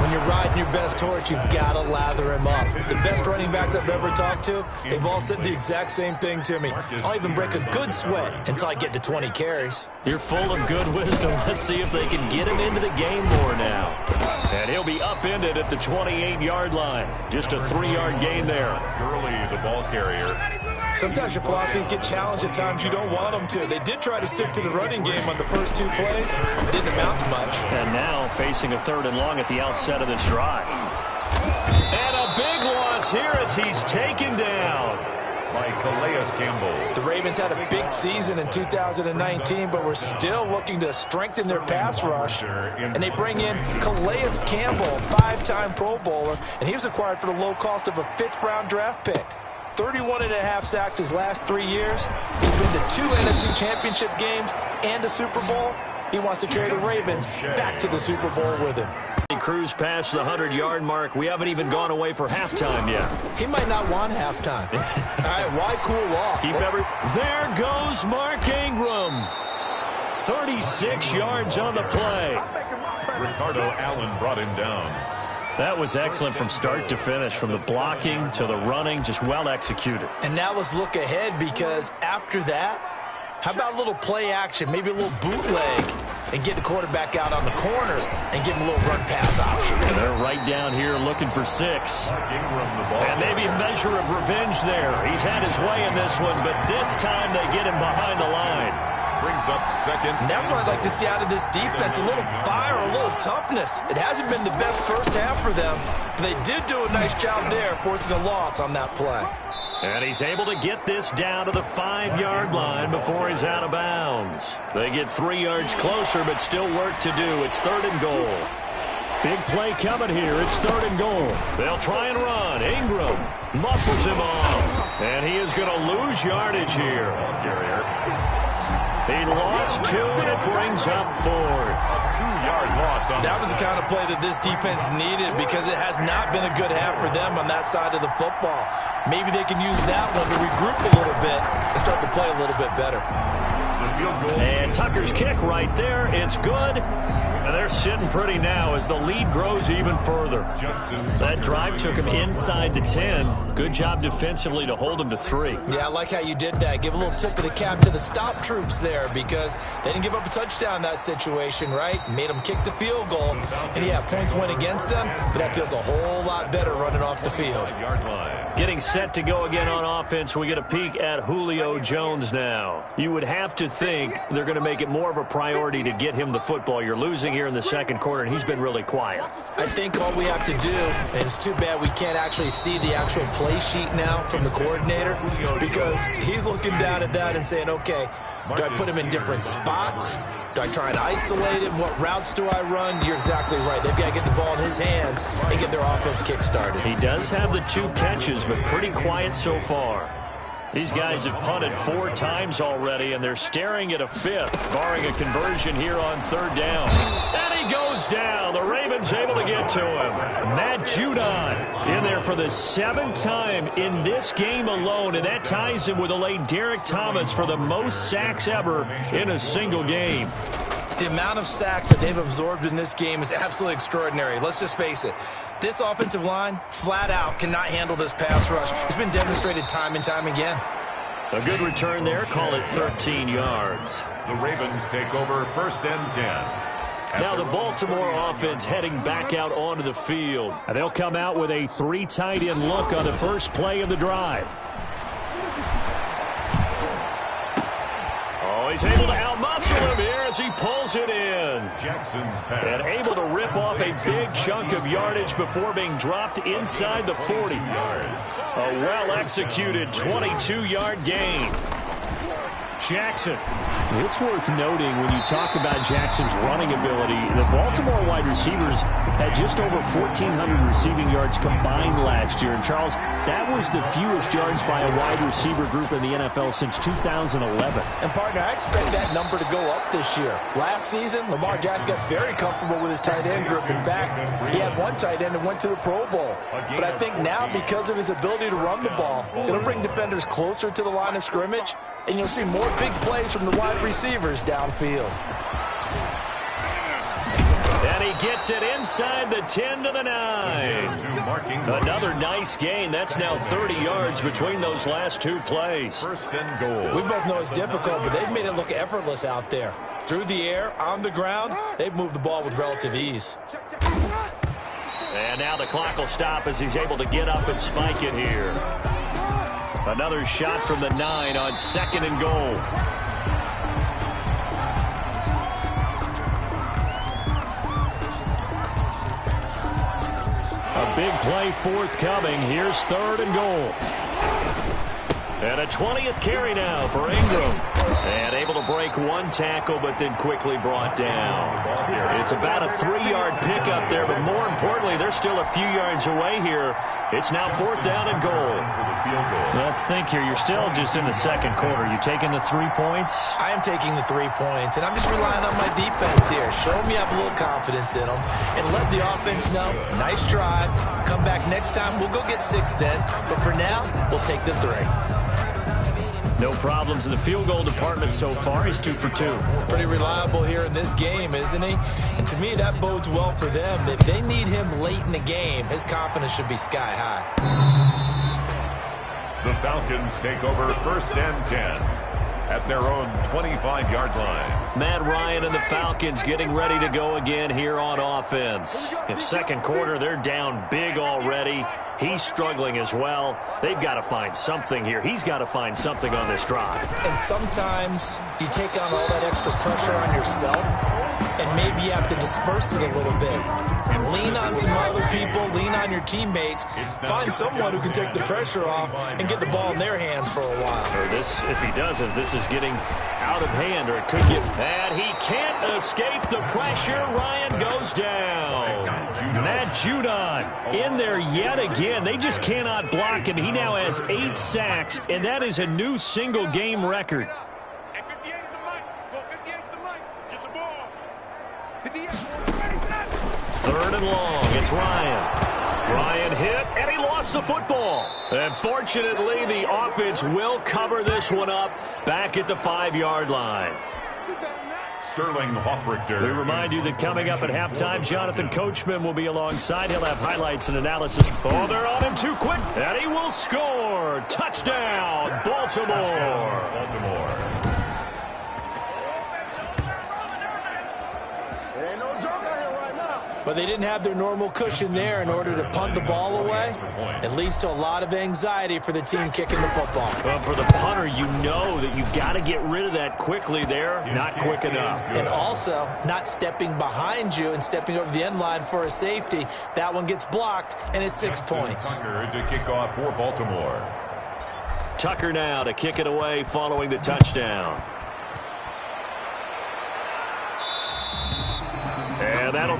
When you're riding your best torch, you've got to lather him up. The best running backs I've ever talked to, they've all said the exact same thing to me. I'll even break a good sweat until I get to 20 carries. You're full of good wisdom. Let's see if they can get him into the game more now. And he'll be upended at the 28-yard line. Just a 3-yard gain there. Gurley, the ball carrier. Sometimes your philosophies get challenged at times you don't want them to. They did try to stick to the running game on the first 2 plays. It didn't amount to much. And now facing a 3rd and long at the outset of this drive. And a big loss here as he's taken down By Calais Campbell. The Ravens had a big season in 2019, but we're still looking to strengthen their pass rush. And they bring in Calais Campbell, 5-time Pro Bowler, and he was acquired for the low cost of a 5th-round draft pick. 31.5 sacks his last 3 years. He's been to 2 NFC Championship games and a Super Bowl. He wants to carry the Ravens back to the Super Bowl with him. He cruised past the 100-yard mark. We haven't even gone away for halftime yet. He might not want halftime. All right, why cool off? There goes Mark Ingram. 36 yards on the play. Ricardo Allen brought him down. That was excellent from start to finish, from the blocking to the running, just well executed. And now let's look ahead, because after that, how about a little play action, maybe a little bootleg, and get the quarterback out on the corner and give him a little run-pass option. And they're right down here looking for 6. And maybe a measure of revenge there. He's had his way in this one, but this time they get him behind the line. Brings up 2nd. And that's what I'd like to see out of this defense, a little fire, a little toughness. It hasn't been the best first half for them, but they did do a nice job there, forcing a loss on that play. And he's able to get this down to the 5-yard line before he's out of bounds. They get 3 yards closer, but still work to do. It's 3rd and goal. Big play coming here. It's 3rd and goal. They'll try and run. Ingram muscles him off. And he is going to lose yardage here. He lost 2, and it brings up 4th. 2-yard loss. That was the kind of play that this defense needed, because it has not been a good half for them on that side of the football. Maybe they can use that one to regroup a little bit and start to play a little bit better. And Tucker's kick right there. It's good. And they're sitting pretty now as the lead grows even further. That drive took him inside the 10. Good job defensively to hold him to 3. Yeah, I like how you did that. Give a little tip of the cap to the stop troops there, because they didn't give up a touchdown in that situation, right? Made them kick the field goal. And yeah, points went against them, but that feels a whole lot better running off the field. Getting set to go again on offense, we get a peek at Julio Jones now. You would have to think they're going to make it more of a priority to get him the football. You're losing here in the second quarter, and he's been really quiet. I think all we have to do, and it's too bad we can't actually see the actual play sheet now from the coordinator, because he's looking down at that and saying, okay, Do I put him in different spots? Do I try and isolate him? What routes do I run? You're exactly right. They've got to get the ball in his hands and get their offense kick-started. He does have the 2 catches, but pretty quiet so far. These guys have punted 4 times already, and they're staring at a 5th, barring a conversion here on 3rd down. And he goes down. The Ravens able to get to him. Matt Judon in there for the 7th time in this game alone, and that ties him with the late Derek Thomas for the most sacks ever in a single game. The amount of sacks that they've absorbed in this game is absolutely extraordinary. Let's just face it. This offensive line, flat out, cannot handle this pass rush. It's been demonstrated time and time again. A good return there. Call it 13 yards. The Ravens take over 1st and 10. Now the Baltimore offense heading back out onto the field. And they'll come out with a 3 tight end look on the first play of the drive. Oh, he's able to outmuscle him here as he pulls it in. Jackson's pass. And able to rip off a big chunk of yardage before being dropped inside the 40. A well-executed 22-yard gain. Jackson. It's worth noting when you talk about Jackson's running ability, the Baltimore wide receivers had just over 1,400 receiving yards combined last year. And, Charles, that was the fewest yards by a wide receiver group in the NFL since 2011. And, partner, I expect that number to go up this year. Last season, Lamar Jackson got very comfortable with his tight end group. In fact, he had 1 tight end and went to the Pro Bowl. But I think now, because of his ability to run the ball, it'll bring defenders closer to the line of scrimmage, and you'll see more big plays from the wide receivers downfield. And he gets it inside the 10 to the 9. Another nice gain. That's now 30 yards between those last 2 plays. 1st and goal. We both know it's difficult, but they've made it look effortless out there. Through the air, on the ground, they've moved the ball with relative ease. And now the clock will stop as he's able to get up and spike it here. Another shot from the 9 on 2nd and goal. A big play forthcoming. Here's 3rd and goal. And a 20th carry now for Ingram. And able to break 1 tackle, but then quickly brought down. It's about a 3-yard pickup there, but more importantly, they're still a few yards away here. It's now 4th down and goal. Let's think here. You're still just in the 2nd quarter. You taking the 3 points? I am taking the 3 points, and I'm just relying on my defense here. Show me I have a little confidence in them, and let the offense know, nice drive. Come back next time. We'll go get 6 then, but for now, we'll take the 3. No problems in the field goal department so far. He's 2 for 2. Pretty reliable here in this game, isn't he? And to me, that bodes well for them. If they need him late in the game, his confidence should be sky high. The Falcons take over 1st and 10 at their own 25-yard line. Matt Ryan and the Falcons getting ready to go again here on offense. In 2nd quarter, they're down big already. He's struggling as well. They've got to find something here. He's got to find something on this drive. And sometimes you take on all that extra pressure on yourself, and maybe you have to disperse it a little bit. Lean on some other people, lean on your teammates, find someone who can take the pressure off and get the ball in their hands for a while. Or this, if he doesn't, this is getting out of hand, or it could get bad. He can't escape the pressure. Ryan goes down. Matt Judon in there yet again. They just cannot block him. He now has 8 sacks, and that is a new single-game record. 3rd and long. It's Ryan. Ryan hit, and he lost the football. And fortunately, the offense will cover this one up back at the 5-yard line. Sterling Hoffrichter. We remind you that coming up at halftime, Jonathan Coachman will be alongside. He'll have highlights and analysis. Oh, they're on him too quick, and he will score. Touchdown, Baltimore. Baltimore. But they didn't have their normal cushion there in order to punt the ball away. It leads to a lot of anxiety for the team kicking the football. Well, for the punter, you know that you've got to get rid of that quickly there. Not quick enough. And also, not stepping behind you and stepping over the end line for a safety. That one gets blocked, and it's 6 points. Tucker to kick off for Baltimore. Tucker now to kick it away following the touchdown.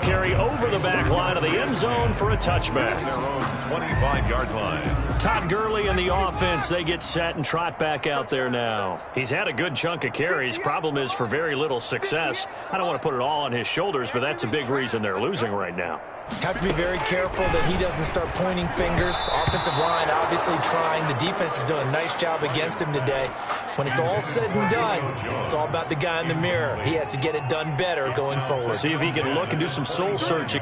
carry over the back line of the end zone for a touchback. Their own 25-yard line. Todd Gurley and the offense, they get set and trot back out there now. He's had a good chunk of carries. Problem is for very little success. I don't want to put it all on his shoulders, but that's a big reason they're losing right now. Have to be very careful that he doesn't start pointing fingers. Offensive line obviously trying. The defense has done a nice job against him today. When it's all said and done, it's all about the guy in the mirror. He has to get it done better going forward. See if he can look and do some soul searching.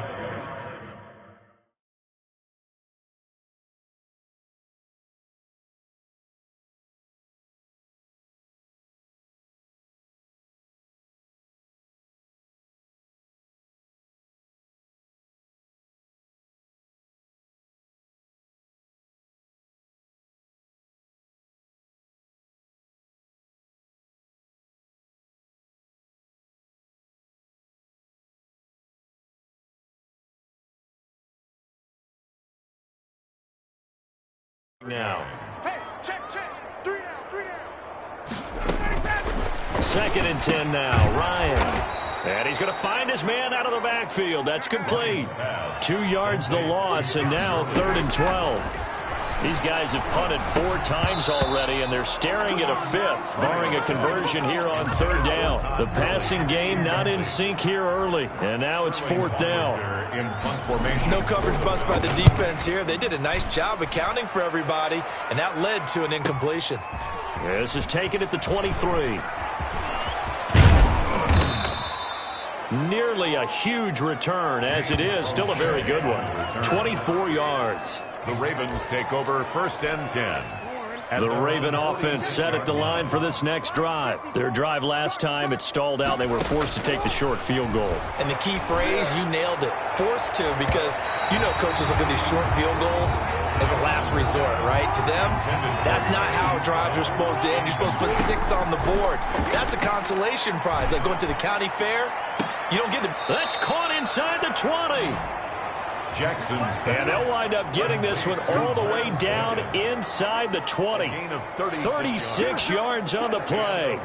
Now. Hey, check. 3 down. 2nd and 10 now. Ryan. And he's going to find his man out of the backfield. That's complete. 2 yards the loss, and now 3rd and 12. These guys have punted 4 times already, and they're staring at a 5th, barring a conversion here on 3rd down. The passing game not in sync here early, and now it's 4th down. In punt formation. No coverage bust by the defense here. They did a nice job accounting for everybody, and that led to an incompletion. This is taken at the 23. Nearly a huge return, as it is. Still a very good one. 24 yards. The Ravens take over 1st and 10. The Raven offense set at the line for this next drive. Their drive last time, it stalled out. They were forced to take the short field goal. And the key phrase, you nailed it, forced to, because you know coaches look at these short field goals as a last resort, right? To them, that's not how drives are supposed to end. You're supposed to put 6 on the board. That's a consolation prize. Like going to the county fair, you don't get to... That's caught inside the 20. Jackson's and they'll wind up getting this one all the way down inside the 20. 36 yards on the play.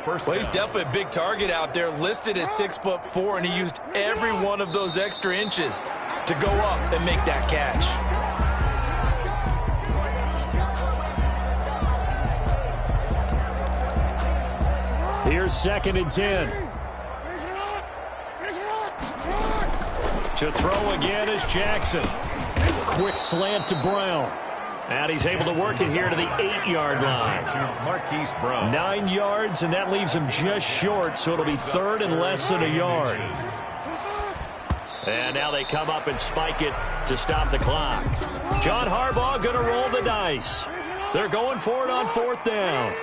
Well, he's definitely a big target out there, listed at 6'4", and he used every one of those extra inches to go up and make that catch. Here's 2nd and 10. To throw again is Jackson. Quick slant to Brown. And he's able to work it here to the 8-yard line. Marquise Brown. 9 yards, and that leaves him just short, so it'll be 3rd and less than a yard. And now they come up and spike it to stop the clock. John Harbaugh going to roll the dice. They're going for it on 4th down.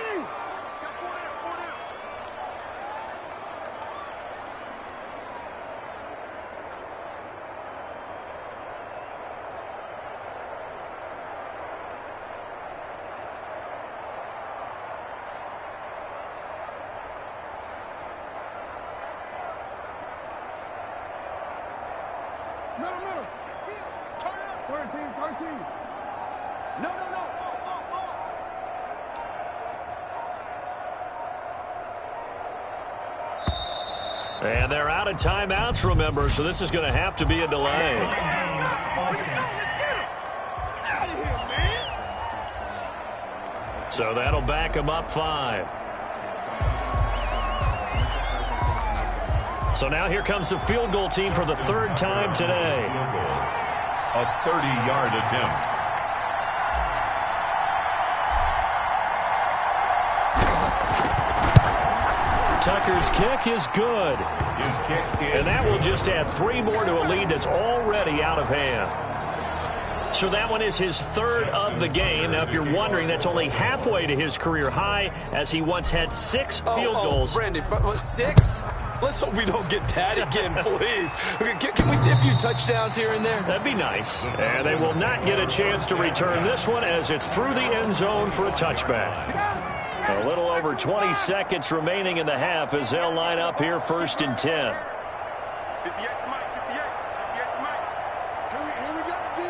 No. Turn up. 13. No. And they're out of timeouts, remember, so this is going to have to be a delay. Offense. Get out of here, man. So that'll back them up 5. So now here comes the field goal team for the 3rd time today. A 30-yard attempt. Tucker's kick is good. His kick is And that will just add 3 more to a lead that's already out of hand. So that one is his 3rd of the game. Now, if you're wondering, that's only halfway to his career high, as he once had 6 field goals. Brandon, but 6? Let's hope we don't get that again, please. Can we see a few touchdowns here and there? That'd be nice. And they will not get a chance to return this one, as it's through the end zone for a touchback. A little over 20 seconds remaining in the half as they'll line up here 1st and 10. 58 to Mike. 58 to Mike. Here we go, D.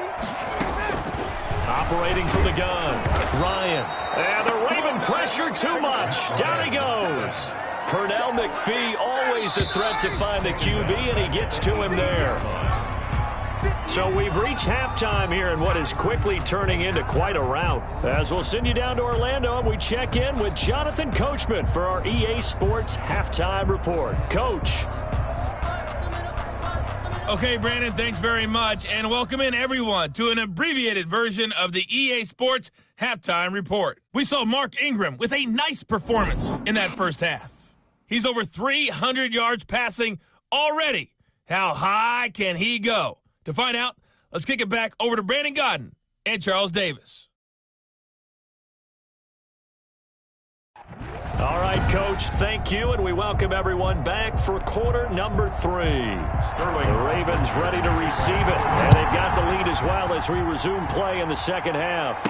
Operating from the gun, Ryan. And the Raven pressure too much. Down he goes. Pernell McPhee, always a threat to find the QB, and he gets to him there. So we've reached halftime here in what is quickly turning into quite a rout. As we'll send you down to Orlando, and we check in with Jonathan Coachman for our EA Sports Halftime Report. Coach. Okay, Brandon, thanks very much, and welcome in everyone to an abbreviated version of the EA Sports Halftime Report. We saw Mark Ingram with a nice performance in that first half. He's over 300 yards passing already. How high can he go? To find out, let's kick it back over to Brandon Godden and Charles Davis. All right, Coach, thank you, and we welcome everyone back for quarter number 3. Sterling. The Ravens ready to receive it, and they've got the lead as well as we resume play in the second half.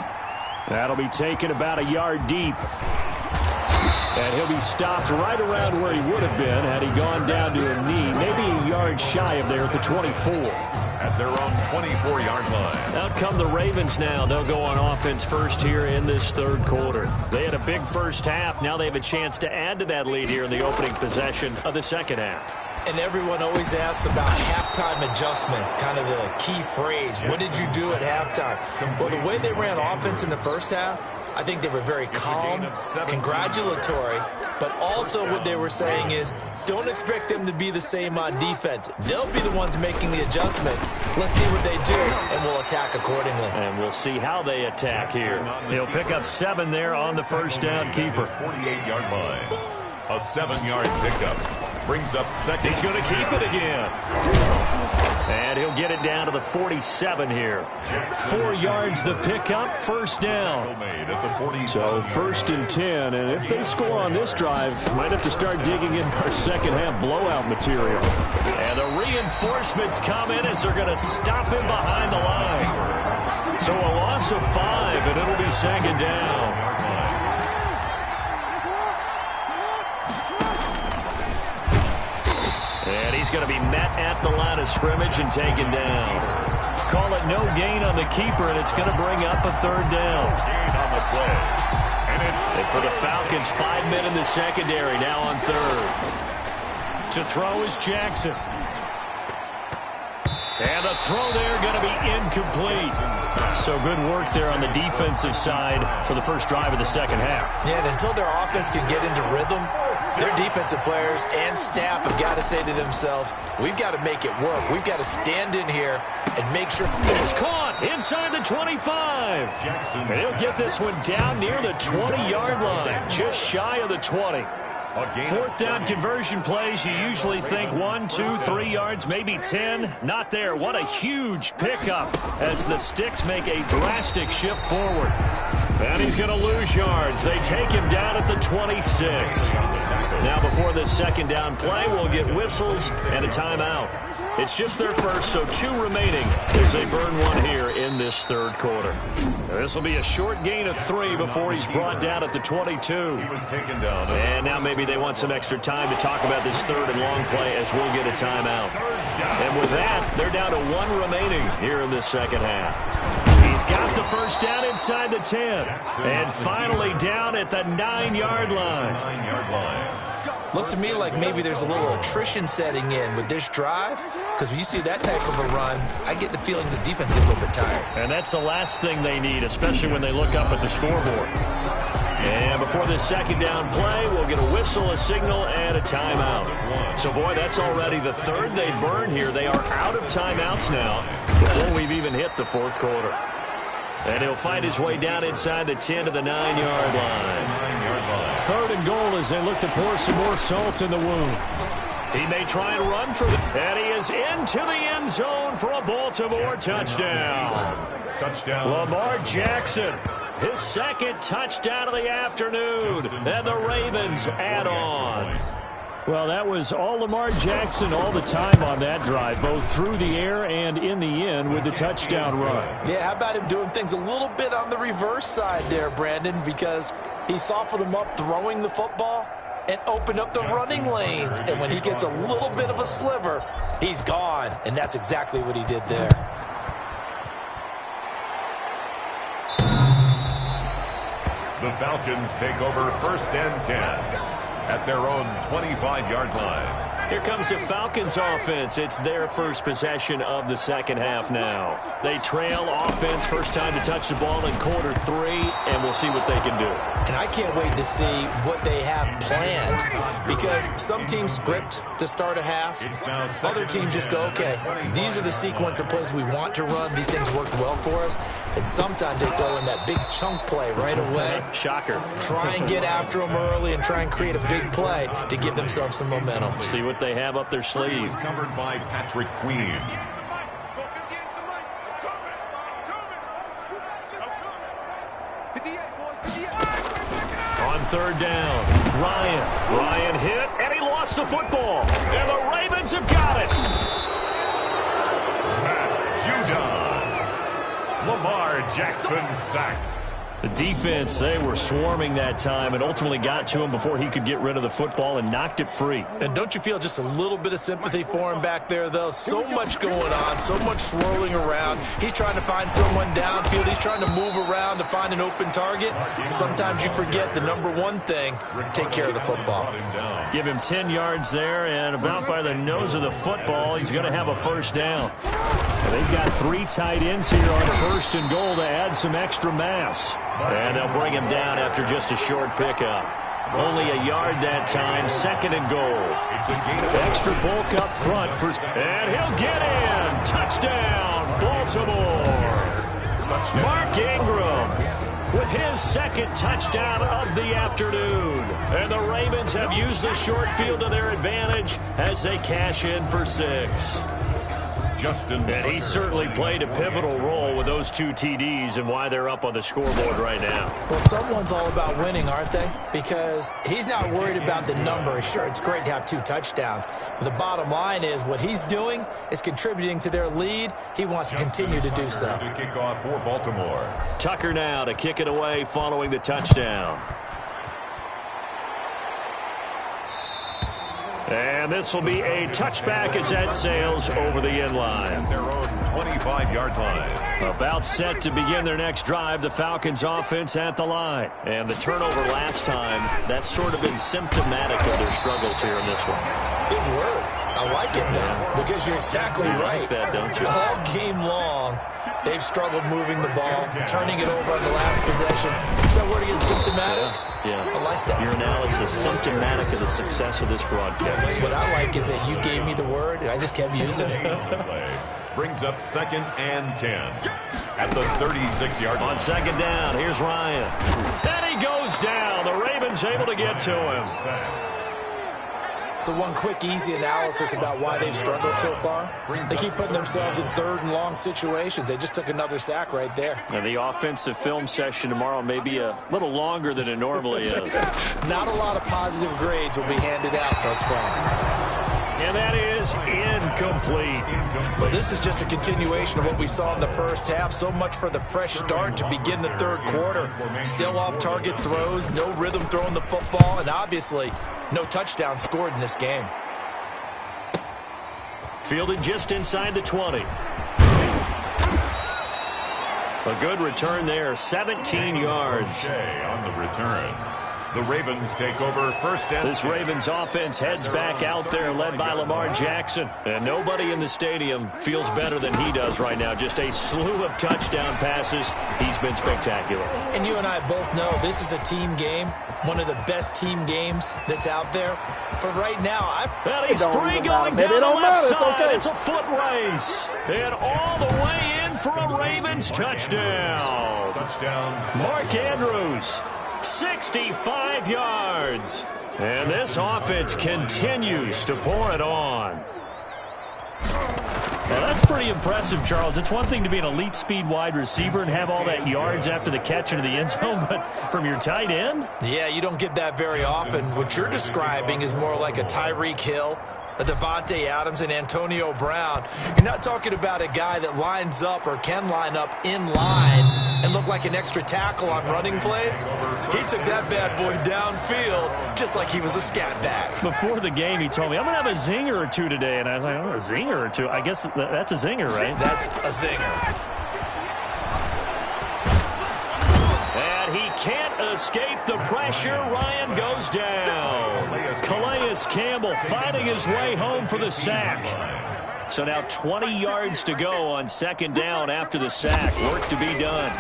That'll be taken about a yard deep. And he'll be stopped right around where he would have been had he gone down to a knee, maybe a yard shy of there at the 24. At their own 24-yard line. Out come the Ravens now. They'll go on offense first here in this third quarter. They had a big first half. Now they have a chance to add to that lead here in the opening possession of the second half. And everyone always asks about halftime adjustments, kind of the key phrase. What did you do at halftime? Well, the way they ran offense in the first half, I think they were very calm, congratulatory, but also what they were saying is don't expect them to be the same on defense. They'll be the ones making the adjustments. Let's see what they do, and we'll attack accordingly. And we'll see how they attack here. He'll pick up 7 there on the first down keeper. 48-yard line. A 7-yard pickup. Brings up second. He's going to keep it again. And he'll get it down to the 47 here. 4 yards the pickup, first down. So first and 10, and if they score on this drive, might have to start digging in our second half blowout material. And the reinforcements come in as they're going to stop him behind the line. So a loss of 5, and it'll be second down. And he's going to be met at the line of scrimmage and taken down. Call it no gain on the keeper, and it's going to bring up a third down. Gain on the play. And for the Falcons, 5 men in the secondary, now on third. To throw is Jackson. And the throw there going to be incomplete. So good work there on the defensive side for the first drive of the second half. Yeah, and until their offense can get into rhythm, their defensive players and staff have got to say to themselves, we've got to make it work. We've got to stand in here and make sure. It's caught inside the 25. And he'll get this one down near the 20-yard line, just shy of the 20. Fourth down conversion plays, you usually think 1, 2, 3 yards, maybe 10. Not there. What a huge pickup as the Sticks make a drastic shift forward. And he's going to lose yards. They take him down at the 26. Now before this second down play, we'll get whistles and a timeout. It's just their first, so 2 remaining as they burn 1 here in this third quarter. This will be a short gain of 3 before he's brought down at the 22. He was taken down. And now maybe they want some extra time to talk about this third and long play as we'll get a timeout. And with that, they're down to 1 remaining here in this second half. He's got the first down inside the 10. And finally down at the 9-yard line. 9-yard line. Looks to me like maybe there's a little attrition setting in with this drive, because when you see that type of a run, I get the feeling the defense is a little bit tired. And that's the last thing they need, especially when they look up at the scoreboard. And before this second down play, we'll get a whistle, a signal, and a timeout. So, boy, that's already the third they burned here. They are out of timeouts now before we've even hit the fourth quarter. And he'll find his way down inside the 10 to the 9-yard line. Third and goal as they look to pour some more salt in the wound. He may try and run for it. And he is into the end zone for a Baltimore touchdown. Lamar Jackson, his second touchdown of the afternoon. And the Ravens add on. Well, that was all Lamar Jackson all the time on that drive, both through the air and in the end with the touchdown run. Yeah, how about him doing things a little bit on the reverse side there, Brandon, because he softened him up throwing the football and opened up the running lanes. And when he gets a little bit of a sliver, he's gone. And that's exactly what he did there. The Falcons take over first and 10. at their own 25-yard line. Here comes the Falcons offense. It's their first possession of the second half now. They trail offense, first time to touch the ball in quarter 3, and we'll see what they can do. And I can't wait to see what they have planned, because some teams script to start a half. Other teams just go, okay, these are the sequence of plays we want to run. These things worked well for us. And sometimes they throw in that big chunk play right away. Shocker. Try and get after them early and try and create a big play to give themselves some momentum. See what they have up their sleeve. Covered by Patrick Queen. On third down, Ryan hit, and he lost the football. And the Ravens have got it. Lamar Jackson sacked. The defense, they were swarming that time and ultimately got to him before he could get rid of the football and knocked it free. And don't you feel just a little bit of sympathy for him back there, though? So much going on, so much swirling around. He's trying to find someone downfield. He's trying to move around to find an open target. Sometimes you forget the number one thing, take care of the football. Give him 10 yards there, and about by the nose of the football, he's going to have a first down. They've got 3 tight ends here on first and goal to add some extra mass. And they'll bring him down after just a short pickup. Only a yard that time, second and goal. Extra bulk up front. And he'll get in. Touchdown, Baltimore. Mark Ingram with his second touchdown of the afternoon. And the Ravens have used the short field to their advantage as they cash in for 6. And he certainly played a pivotal role with those 2 TDs and why they're up on the scoreboard right now. Well, someone's all about winning, aren't they? Because he's not worried about the number. Sure, it's great to have 2 touchdowns. But the bottom line is what he's doing is contributing to their lead. He wants to continue to do so. To kick off for Baltimore. Tucker now to kick it away following the touchdown. And this will be a touchback as that sails over the end line. Their own 25-yard line. About set to begin their next drive, the Falcons offense at the line. And the turnover last time, that's sort of been symptomatic of their struggles here in this one. Big word. I like it now, because you're exactly right. Like that, don't you? All game long, they've struggled moving the ball, turning it over on the last possession. Is that word again, symptomatic? Yeah. I like that. Your analysis, symptomatic of the success of this broadcast. What I like is that you gave me the word, and I just kept using it. Brings up 2nd and 10 at the 36-yard line. On second down, here's Ryan. And he goes down. The Ravens able to get to him. So one quick, easy analysis about why they've struggled so far. They keep putting themselves in third and long situations. They just took another sack right there. And the offensive film session tomorrow may be a little longer than it normally is. Not a lot of positive grades will be handed out thus far. And that is incomplete. Well, this is just a continuation of what we saw in the first half. So much for the fresh start to begin the third quarter. Still off-target throws, no rhythm throwing the football, and obviously no touchdown scored in this game. Fielded just inside the 20. A good return there, 17 yards. On the return. The Ravens take over first and 10. This Ravens offense heads back out there, led by Lamar Jackson. And nobody in the stadium feels better than he does right now. Just a slew of touchdown passes. He's been spectacular. And you and I both know this is a team game, one of the best team games that's out there. But right now, well, he's free going down the left side. It's a foot race. And all the way in for a Ravens touchdown. Mark Andrews. 65 yards. And this offense continues to pour it on. Well, that's pretty impressive, Charles. It's one thing to be an elite speed wide receiver and have all that yards after the catch into the end zone, but from your tight end? Yeah, you don't get that very often. What you're describing is more like a Tyreek Hill, a Devontae Adams, and Antonio Brown. You're not talking about a guy that lines up or can line up in line and look like an extra tackle on running plays. He took that bad boy downfield just like he was a scat back. Before the game, he told me, I'm going to have a zinger or two today. And I was like, oh, a zinger or two? I guess that's a zinger, right? That's a zinger. And he can't escape the pressure. Ryan goes down. Calais Campbell finding his way home for the sack. So now 20 yards to go on second down after the sack. Work to be done.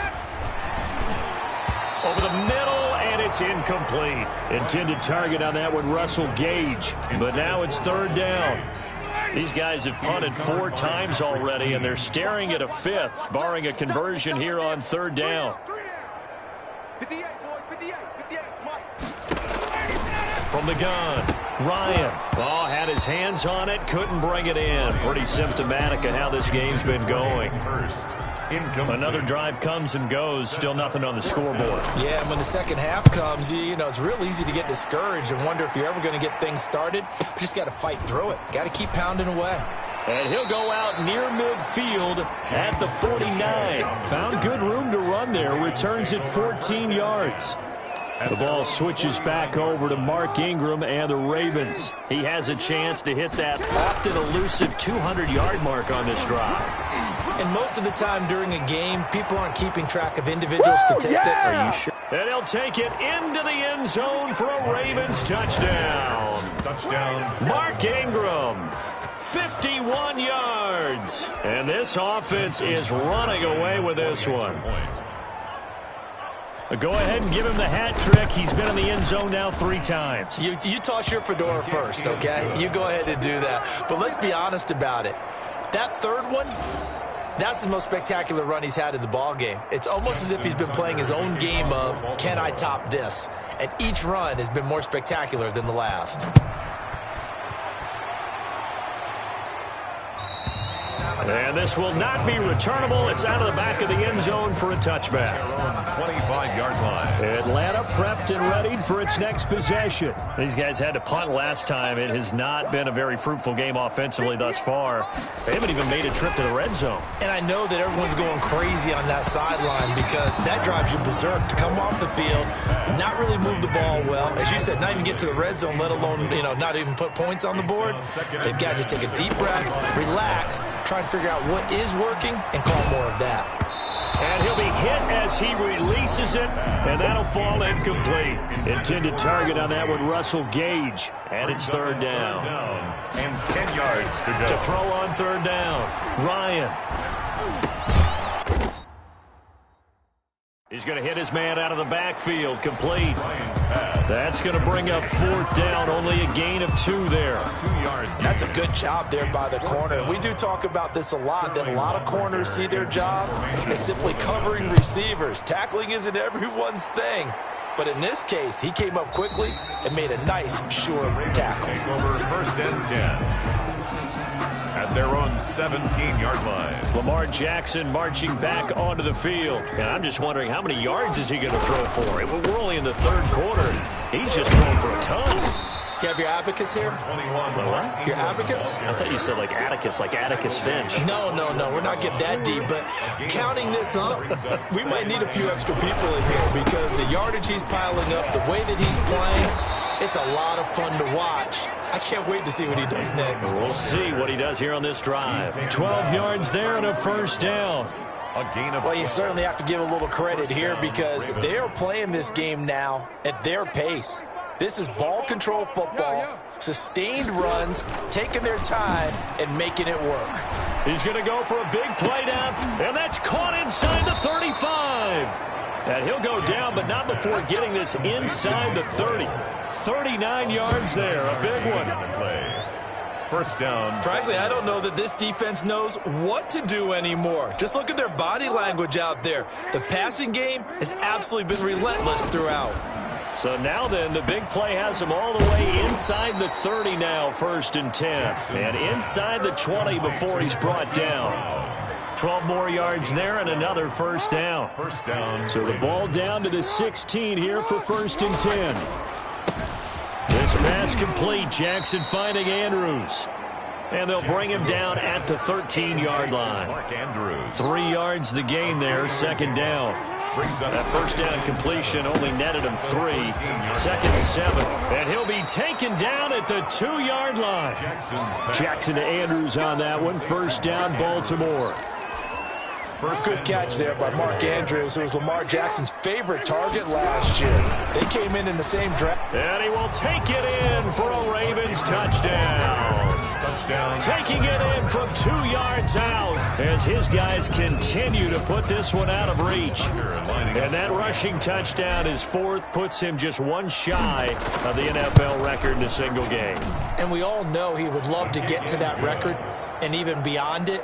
Over the middle, and it's incomplete. Intended target on that one, Russell Gage. But now it's third down. These guys have punted 4 times already, and they're staring at a 5th, barring a conversion here on third down. 58, boys, 58, 58, Mike. From the gun, Ryan. Oh, had his hands on it, couldn't bring it in. Pretty symptomatic of how this game's been going. Another drive comes and goes, still nothing on the scoreboard. Yeah, and when the second half comes, you know, it's real easy to get discouraged and wonder if you're ever going to get things started. You just got to fight through it. Got to keep pounding away. And he'll go out near midfield at the 49. Found good room to run there. Returns it 14 yards. The ball switches back over to Mark Ingram and the Ravens. He has a chance to hit that often elusive 200-yard mark on this drive. And most of the time during a game, people aren't keeping track of individual statistics. Yeah. Are you sure? And he'll take it into the end zone for a Ravens touchdown. Touchdown. Mark Ingram, 51 yards. And this offense is running away with this one. Go ahead and give him the hat trick. He's been in the end zone now 3 times. You toss your fedora first, okay? You go ahead and do that. But let's be honest about it. That third one, that's the most spectacular run he's had in the ball game. It's almost as if he's been playing his own game of, can I top this? And each run has been more spectacular than the last. And this will not be returnable. It's out of the back of the end zone for a touchback. 25-yard line. Atlanta prepped and readied for its next possession. These guys had to punt last time. It has not been a very fruitful game offensively thus far. They haven't even made a trip to the red zone. And I know that everyone's going crazy on that sideline because that drives you berserk to come off the field, not really move the ball well. As you said, not even get to the red zone, let alone, not even put points on the board. They've got to just take a deep breath, relax, try and figure out what is working and call more of that. And he'll be hit as he releases it, and that'll fall incomplete. Intended target on that one, Russell Gage. And it's third down. And 10 yards to go. To throw on third down, Ryan. He's going to hit his man out of the backfield, complete. That's going to bring up 4th down, only a gain of 2 there. 2 yards. That's a good job there by the corner. We do talk about this a lot, that a lot of corners see their job as simply covering receivers. Tackling isn't everyone's thing. But in this case, he came up quickly and made a nice, sure tackle. Take over 1st and 10. At their own 17-yard line. Lamar Jackson marching back onto the field. And I'm just wondering, how many yards is he going to throw for? We're only in the 3rd quarter. He's just throwing for a ton. You have your abacus here? What? Your abacus? I thought you said like Atticus Finch. No. We're not getting that deep. But counting this up, we might need a few extra people in here because the yardage he's piling up, the way that he's playing, it's a lot of fun to watch. I can't wait to see what he does next. We'll see what he does here on this drive. 12 yards there and a 1st down. Well, you certainly have to give a little credit here because they are playing this game now at their pace. This is ball control football, sustained runs, taking their time, and making it work. He's going to go for a big play down, and that's caught inside the 35. And he'll go down, but not before getting this inside the 30. 39 yards there, a big one. 1st down. Frankly, I don't know that this defense knows what to do anymore. Just look at their body language out there. The passing game has absolutely been relentless throughout. So now then, the big play has him all the way inside the 30 now, 1st and 10. And inside the 20 before he's brought down. 12 more yards there and another 1st down. 1st down. So the ball down to the 16 here for 1st and 10. This pass complete. Jackson finding Andrews. And they'll bring him down at the 13-yard line. Mark Andrews. 3 yards the gain there, 2nd down. That 1st down completion only netted him 3. 2nd and 7. And he'll be taken down at the 2-yard line. Jackson to Andrews on that one. 1st down, Baltimore. Good catch there by Mark Andrews, who was Lamar Jackson's favorite target last year. They came in the same draft. And he will take it in for a Ravens touchdown. Taking it in from 2 yards out as his guys continue to put this one out of reach. And that rushing touchdown is fourth, puts him just one shy of the NFL record in a single game. And we all know he would love to get to that record and even beyond it,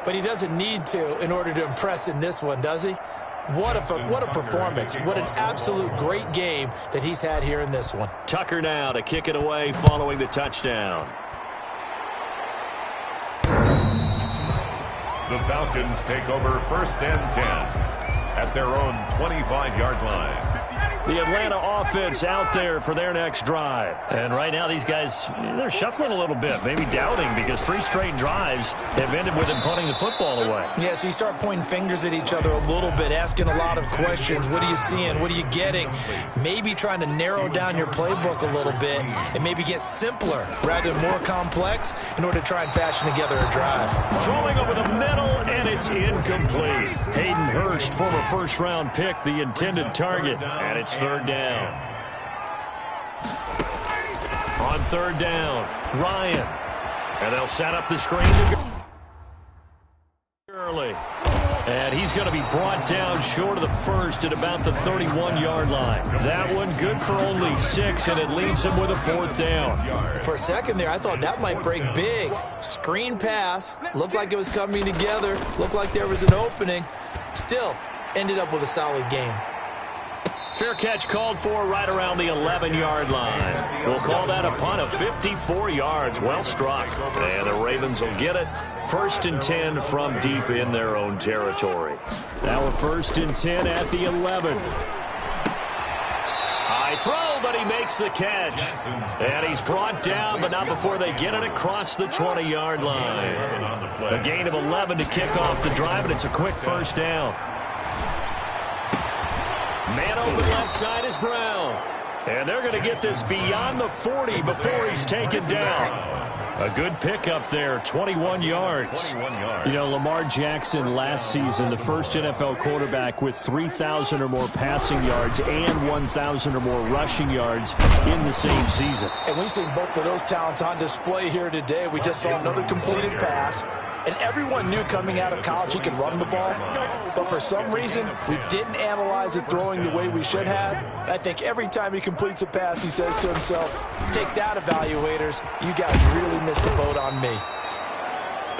but he doesn't need to in order to impress in this one, does he? What a performance. What an absolute great game that he's had here in this one. Tucker now to kick it away following the touchdown. The Falcons take over 1st and 10 at their own 25-yard line. The Atlanta offense out there for their next drive. And right now these guys, they're shuffling a little bit, maybe doubting, because 3 straight drives have ended with them punting the football away. Yeah, so you start pointing fingers at each other a little bit, asking a lot of questions. What are you seeing? What are you getting? Maybe trying to narrow down your playbook a little bit and maybe get simpler rather than more complex in order to try and fashion together a drive. Throwing over the middle, and it's incomplete. Hayden Hurst, former first-round pick, the intended target, and it's 3rd down. On 3rd down, Ryan. And they'll set up the screen to go early. And he's going to be brought down short of the first at about the 31-yard line. That one good for only 6, and it leaves him with a 4th down. For a second there, I thought that might break big. Screen pass. Looked like it was coming together. Looked like there was an opening. Still, ended up with a solid game. Fair catch called for right around the 11-yard line. We'll call that a punt of 54 yards. Well struck. And the Ravens will get it. 1st and 10 from deep in their own territory. Now a 1st and 10 at the 11. High throw, but he makes the catch. And he's brought down, but not before they get it across the 20-yard line. A gain of 11 to kick off the drive, and it's a quick 1st down. Man open left side is Brown. And they're going to get this beyond the 40 before he's taken down. A good pickup there, 21 yards. You know, Lamar Jackson last season, the first NFL quarterback with 3,000 or more passing yards and 1,000 or more rushing yards in the same season. And we've seen both of those talents on display here today. We just saw another completed pass. And everyone knew coming out of college he could run the ball. But for some reason, we didn't analyze it throwing the way we should have. I think every time he completes a pass, he says to himself, take that, evaluators. You guys really missed the boat on me.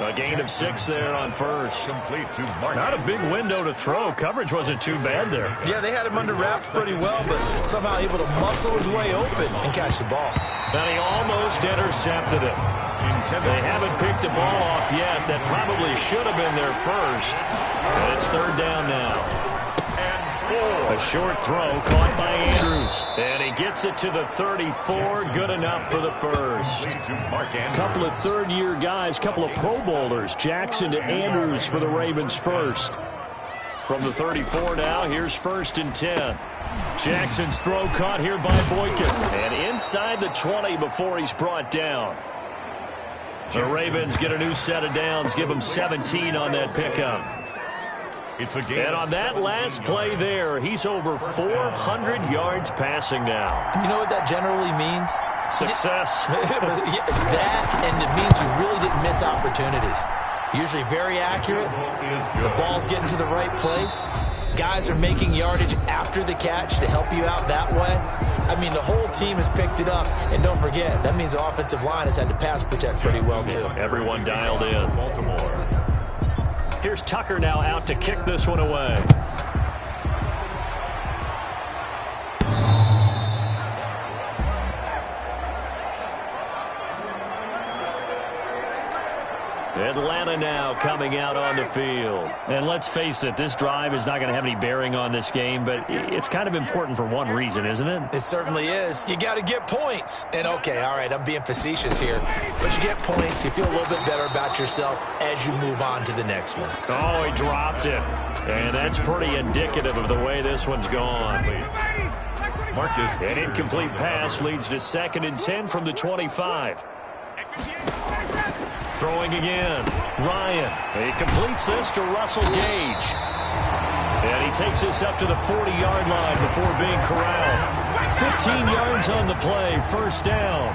A gain of 6 there on first. Not a big window to throw. Coverage wasn't too bad there. Yeah, they had him under wraps pretty well, but somehow able to muscle his way open and catch the ball. And he almost intercepted it. They haven't picked the ball off yet. That probably should have been their first. And it's 3rd down now. A short throw caught by Andrews. And he gets it to the 34. Good enough for the first. Couple of 3rd-year guys, couple of Pro Bowlers. Jackson to Andrews for the Ravens first. From the 34 now, here's 1st and 10. Jackson's throw caught here by Boykin. And inside the 20 before he's brought down. The Ravens get a new set of downs, give them 17 on that pickup. And on that last play there, he's over 400 yards passing now. You know what that generally means? Success. That, and it means you really didn't miss opportunities. Usually very accurate. The ball's getting to the right place. Guys are making yardage after the catch to help you out that way. I mean, the whole team has picked it up. And don't forget, that means the offensive line has had to pass protect pretty well, too. Everyone dialed in. Here's Tucker now out to kick this one away. Atlanta now coming out on the field. And let's face it, this drive is not going to have any bearing on this game, but it's kind of important for one reason, isn't it? It certainly is. You got to get points. And, okay, all right, I'm being facetious here. But you get points, you feel a little bit better about yourself as you move on to the next one. Oh, he dropped it. And that's pretty indicative of the way this one's gone. An incomplete pass leads to 2nd and 10 from the 25. Throwing again. Ryan. He completes this to Russell Gage. And he takes this up to the 40-yard line before being corralled. 15 yards on the play. First down.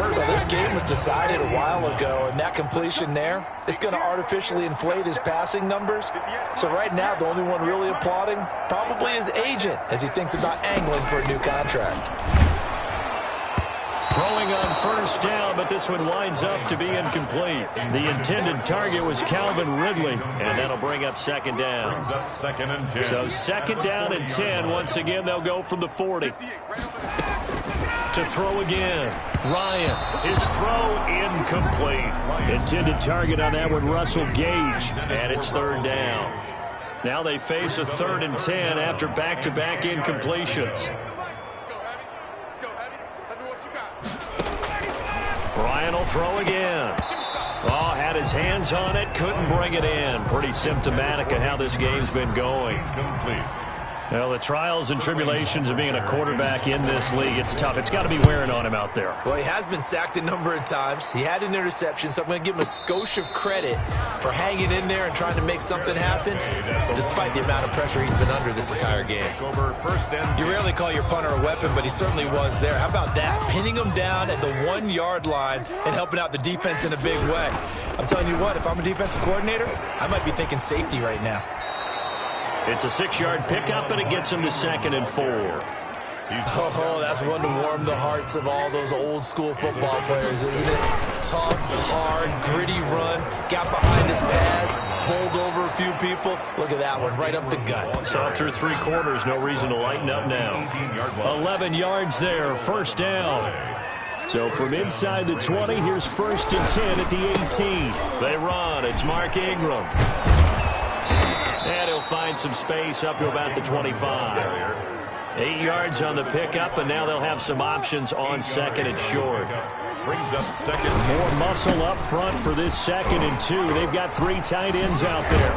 Well, this game was decided a while ago, and that completion there, it's going to artificially inflate his passing numbers. So right now, the only one really applauding probably his agent as he thinks about angling for a new contract. Throwing on first down, but this one winds up to be incomplete. The intended target was Calvin Ridley, and that'll bring up second down. Brings up 2nd and 10. So 2nd down and 10. Once again, they'll go from the 40. To throw again. Ryan. His throw incomplete. Intended target on that one, Russell Gage. And it's 3rd down. Now they face a 3rd and 10 after back-to-back incompletions. Ryan will throw again. Oh, had his hands on it, couldn't bring it in. Pretty symptomatic of how this game's been going. Complete. Well, the trials and tribulations of being a quarterback in this league, it's tough. It's got to be wearing on him out there. Well, he has been sacked a number of times. He had an interception, so I'm going to give him a skosh of credit for hanging in there and trying to make something happen, despite the amount of pressure he's been under this entire game. You rarely call your punter a weapon, but he certainly was there. How about that? Pinning him down at the 1-yard line and helping out the defense in a big way. I'm telling you what, if I'm a defensive coordinator, I might be thinking safety right now. It's a 6-yard pickup, and it gets him to 2nd and 4. Oh, that's one to warm the hearts of all those old-school football players, isn't it? Tough, hard, gritty run, got behind his pads, bowled over a few people. Look at that one, right up the gut. Saw through 3 quarters, no reason to lighten up now. 11 yards there, first down. So from inside the 20, here's 1st and 10 at the 18. They run, it's Mark Ingram. And he'll find some space up to about the 25. 8 yards on the pickup, and now they'll have some options on 2nd and short. Brings up 2nd. More muscle up front for this 2nd and 2. They've got 3 tight ends out there.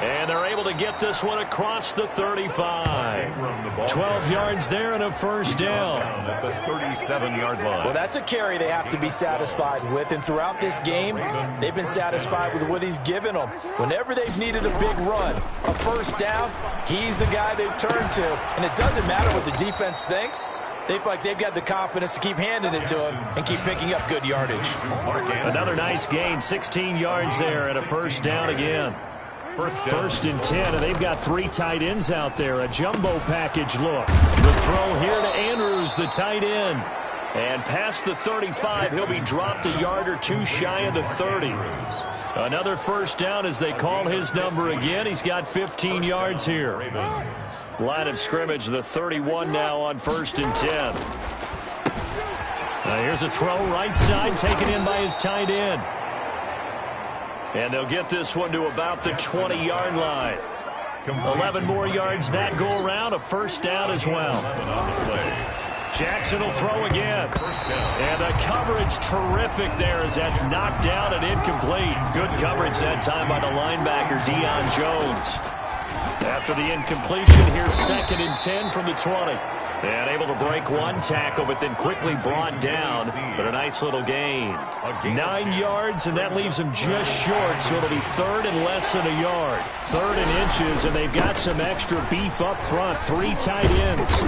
And they're able to get this one across the 35. 12 yards there and a first down. At the 37-yard line. Well, that's a carry they have to be satisfied with. And throughout this game, they've been satisfied with what he's given them. Whenever they've needed a big run, a first down, he's the guy they've turned to. And it doesn't matter what the defense thinks. They feel like they've got the confidence to keep handing it to him and keep picking up good yardage. Another nice gain, 16 yards there and a first down again. First and 10, and they've got 3 tight ends out there. A jumbo package look. The throw here to Andrews, the tight end. And past the 35, he'll be dropped a yard or 2 shy of the 30. Another first down as they call his number again. He's got 15 yards here. Line of scrimmage, the 31 now on 1st and 10. Now here's a throw right side, taken in by his tight end. And they'll get this one to about the 20-yard line. 11 more yards that go around, a first down as well. Jackson will throw again. And the coverage terrific there as that's knocked down and incomplete. Good coverage that time by the linebacker, Deion Jones. After the incompletion, here's 2nd and 10 from the 20. And able to break one tackle, but then quickly brought down. But a nice little gain. 9 yards, and that leaves him just short. So it'll be 3rd and less than a yard. 3rd and inches, and they've got some extra beef up front. 3 tight ends.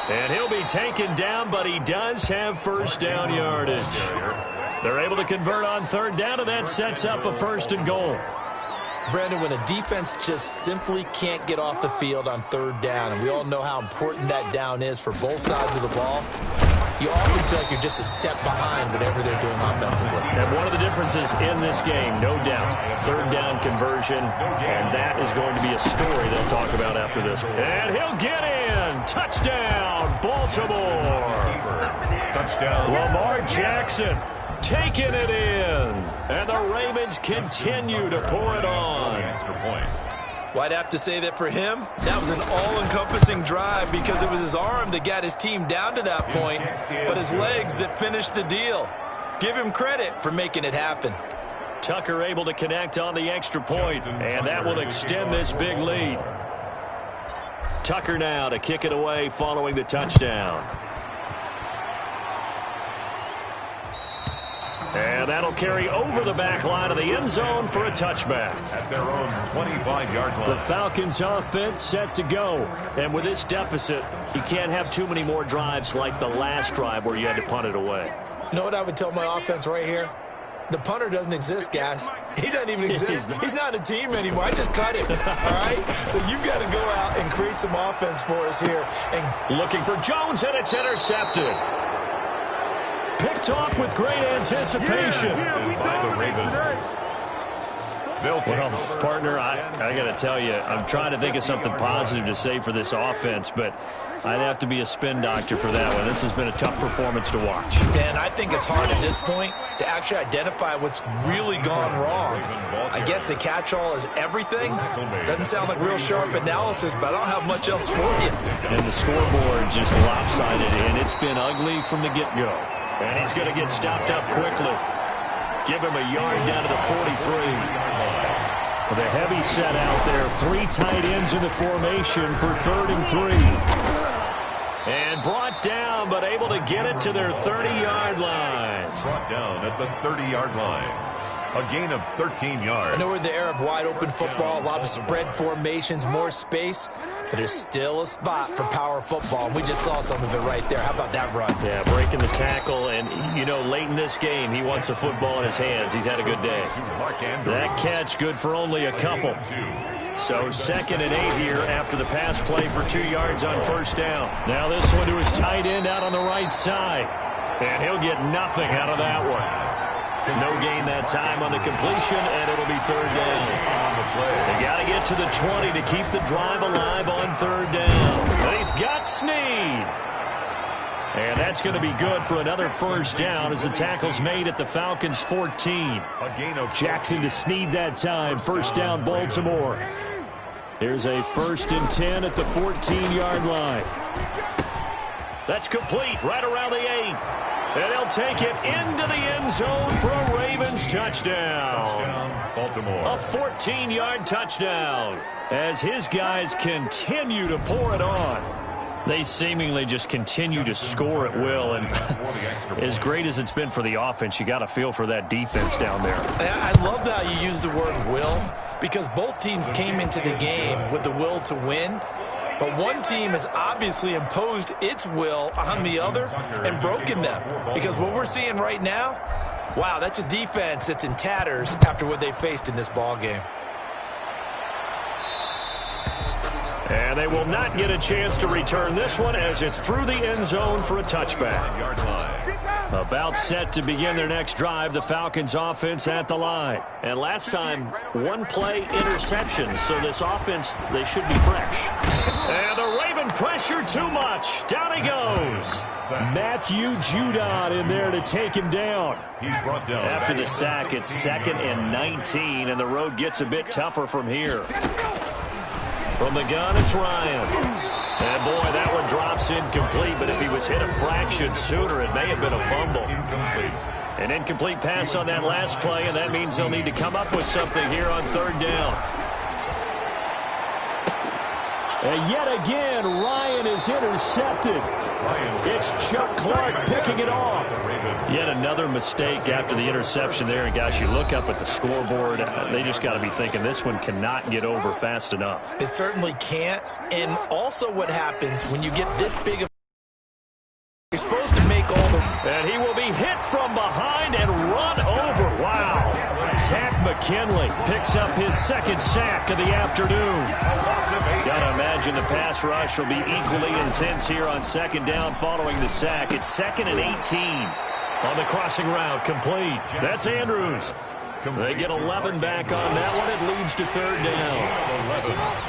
And he'll be taken down, but he does have first down yardage. They're able to convert on 3rd down, and that sets up a 1st and goal. Brandon, when a defense just simply can't get off the field on 3rd down, and we all know how important that down is for both sides of the ball, you often feel like you're just a step behind whatever they're doing offensively. And one of the differences in this game, no doubt, 3rd down conversion, and that is going to be a story they'll talk about after this. And he'll get in. Touchdown, Baltimore. Touchdown. Lamar Jackson taking it in. And the Ravens continue to pour it on. Extra point. Well, I'd have to say that for him, that was an all-encompassing drive because it was his arm that got his team down to that point, but his legs that finished the deal. Give him credit for making it happen. Tucker able to connect on the extra point, and that will extend this big lead. Tucker now to kick it away following the touchdown. And that'll carry over the back line of the end zone for a touchback. At their own 25-yard line. The Falcons offense set to go. And with this deficit, you can't have too many more drives like the last drive where you had to punt it away. You know what I would tell my offense right here? The punter doesn't exist, guys. He doesn't even exist. He's not a team anymore. I just cut him, all right? So you've got to go out and create some offense for us here. And looking for Jones, and it's intercepted. Picked off with great anticipation. By the Ravens. Well, partner, I got to tell you, I'm trying to think of something positive to say for this offense, but I'd have to be a spin doctor for that one. This has been a tough performance to watch. Dan, I think it's hard at this point to actually identify what's really gone wrong. I guess the catch-all is everything. Doesn't sound like real sharp analysis, but I don't have much else for you. And the scoreboard just lopsided, and it's been ugly from the get-go. And he's going to get stopped up quickly. Give him a yard down to the 43. With a heavy set out there, 3 tight ends in the formation for 3rd and 3. And brought down, but able to get it to their 30-yard line. Brought down at the 30-yard line. A gain of 13 yards. I know we're in the era of wide-open football, a lot of spread formations, more space, but there's still a spot for power football, and we just saw some of it right there. How about that run? Yeah, breaking the tackle, and, you know, late in this game, he wants the football in his hands. He's had a good day. That catch good for only a couple. So 2nd and 8 here after the pass play for 2 yards on 1st down. Now this one to his tight end out on the right side, and he'll get nothing out of that one. No gain that time on the completion, and it'll be 3rd down. They got to get to the 20 to keep the drive alive on 3rd down. And he's got Snead. And that's going to be good for another 1st down as the tackle's made at the Falcons' 14. Jackson to Snead that time. 1st down, Baltimore. Here's a 1st and 10 at the 14-yard line. That's complete right around the 8. And he'll take it into the end zone for a Ravens touchdown. Baltimore. A 14-yard touchdown as his guys continue to pour it on. They seemingly just continue to score at will, and as great as it's been for the offense, you got to feel for that defense down there. I love how you use the word will, because both teams came into the game with the will to win. But one team has obviously imposed its will on the other and broken them. Because what we're seeing right now, wow, that's a defense that's in tatters after what they faced in this ball game. And they will not get a chance to return this one as it's through the end zone for a touchback. About set to begin their next drive, the Falcons offense at the line. And last time, 1-play interception, so this offense, they should be fresh. And the Raven pressure too much. Down he goes. Matthew Judon in there to take him down. He's brought down. After the sack, it's 2nd and 19, and the road gets a bit tougher from here. From the gun, it's Ryan. And, boy, that one drops incomplete, but if he was hit a fraction sooner, it may have been a fumble. An incomplete pass on that last play, and that means they'll need to come up with something here on 3rd down. And yet again, Ryan is intercepted. It's Chuck Clark picking it off. Yet another mistake after the interception there. And, guys, you look up at the scoreboard, they just got to be thinking this one cannot get over fast enough. It certainly can't. And also what happens when you get this big of... You're supposed to make all the... And he will be hit from behind and run over. Wow. Tack McKinley picks up his 2nd sack of the afternoon. Gotta imagine the pass rush will be equally intense here on 2nd down following the sack. It's 2nd and 18 on the crossing route, complete. That's Andrews. They get 11 back on that one. It leads to 3rd down.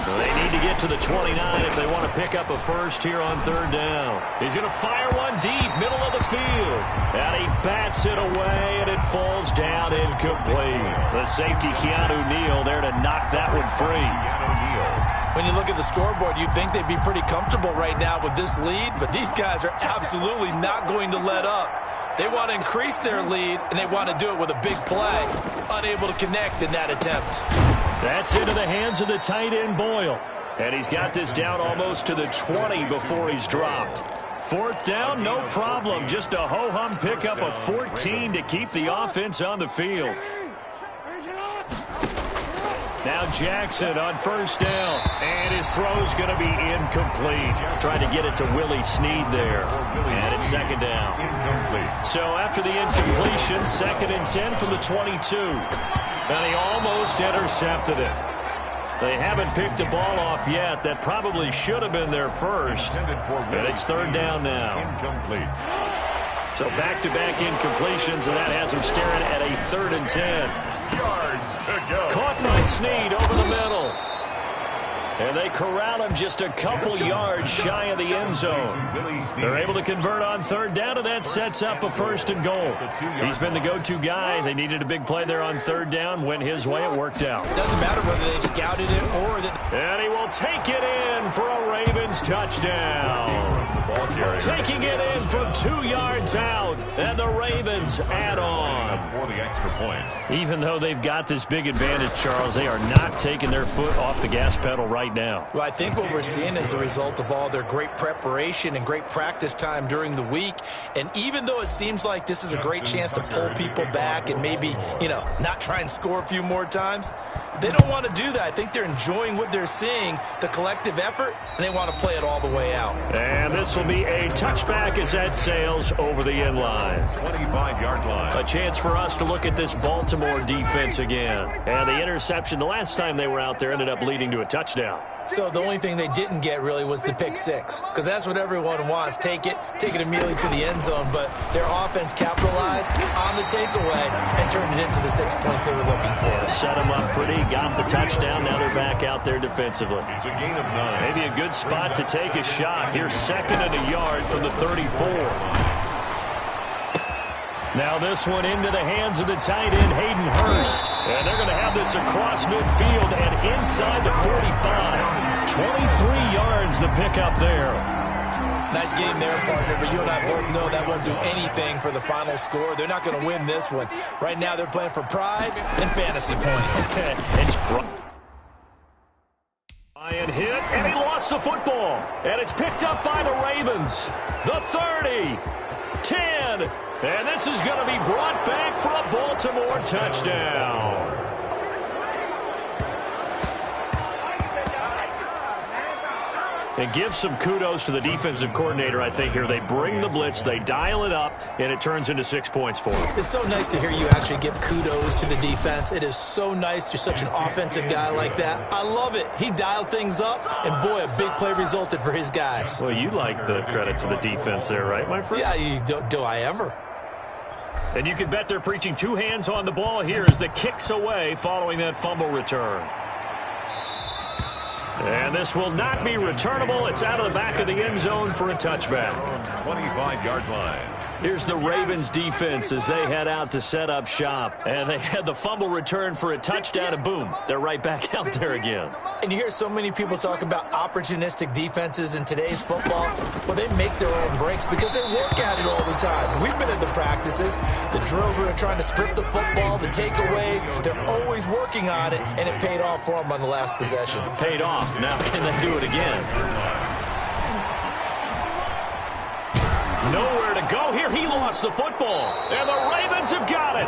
So they need to get to the 29 if they want to pick up a 1st here on 3rd down. He's going to fire one deep, middle of the field. And he bats it away, and it falls down incomplete. The safety, Keanu Neal, there to knock that one free. When you look at the scoreboard, you'd think they'd be pretty comfortable right now with this lead, but these guys are absolutely not going to let up. They want to increase their lead, and they want to do it with a big play. Unable to connect in that attempt. That's into the hands of the tight end, Boyle. And he's got this down almost to the 20 before he's dropped. 4th down, no problem. Just a ho-hum pickup of 14 to keep the offense on the field. Now Jackson on 1st down, and his throw's going to be incomplete. Trying to get it to Willie Snead there, and it's 2nd down. So after the incompletion, 2nd and 10 from the 22. And he almost intercepted it. They haven't picked a ball off yet. That probably should have been their first. And it's 3rd down now. So back-to-back incompletions, and that has him staring at a 3rd and 10. Yards to go. Caught by Snead over the middle. And they corral him just a couple yards shy of the end zone. They're able to convert on 3rd down, and that sets up a 1st and goal. He's been the go-to guy. They needed a big play there on 3rd down. Went his way. It worked out. Doesn't matter whether they scouted it or that. And he will take it in for a Ravens touchdown. Taking it in from 2 yards out, and the Ravens add on. For the extra point. Even though they've got this big advantage, Charles, they are not taking their foot off the gas pedal right now. Well, I think what we're seeing is the result of all their great preparation and great practice time during the week. And even though it seems like this is a great chance to pull people back and maybe, not try and score a few more times, they don't want to do that. I think they're enjoying what they're seeing, the collective effort, and they want to play it all the way out. And this will be a touchback as that sails over the end line. 25-yard line. A chance for us to look at this Baltimore defense again. And the interception the last time they were out there ended up leading to a touchdown. So the only thing they didn't get really was the pick six, because that's what everyone wants. Take it immediately to the end zone, but their offense capitalized on the takeaway and turned it into the 6 points they were looking for. Set them up pretty, got the touchdown. Now they're back out there defensively. It's a gain of 9. Maybe a good spot to take a shot. Here's 2nd and a yard from the 34. Now this one into the hands of the tight end, Hayden Hurst. And they're going to have this across midfield and inside the 45. 23 yards the pickup there. Nice game there, partner, but you and I both know that won't do anything for the final score. They're not going to win this one. Right now they're playing for pride and fantasy points. Ryan hit, and he lost the football. And it's picked up by the Ravens. The 30, 10. And this is going to be brought back for a Baltimore touchdown. And give some kudos to the defensive coordinator, I think, here. They bring the blitz, they dial it up, and it turns into 6 points for them. It's so nice to hear you actually give kudos to the defense. It is so nice. You're such an offensive guy like that. I love it. He dialed things up, and boy, a big play resulted for his guys. Well, you like the credit to the defense there, right, my friend? Yeah, do I ever? And you can bet they're preaching 2 hands on the ball here as the kick's away following that fumble return. And this will not be returnable. It's out of the back of the end zone for a touchback. 25-yard line. Here's the Ravens defense as they head out to set up shop. And they had the fumble return for a touchdown, and boom, they're right back out there again. And you hear so many people talk about opportunistic defenses in today's football. Well, they make their own breaks because they work at it all the time. We've been at the practices, the drills where they're trying to strip the football, the takeaways. They're always working on it, and it paid off for them on the last possession. Paid off. Now can they do it again? Nowhere to go here. He lost the football. And the Ravens have got it.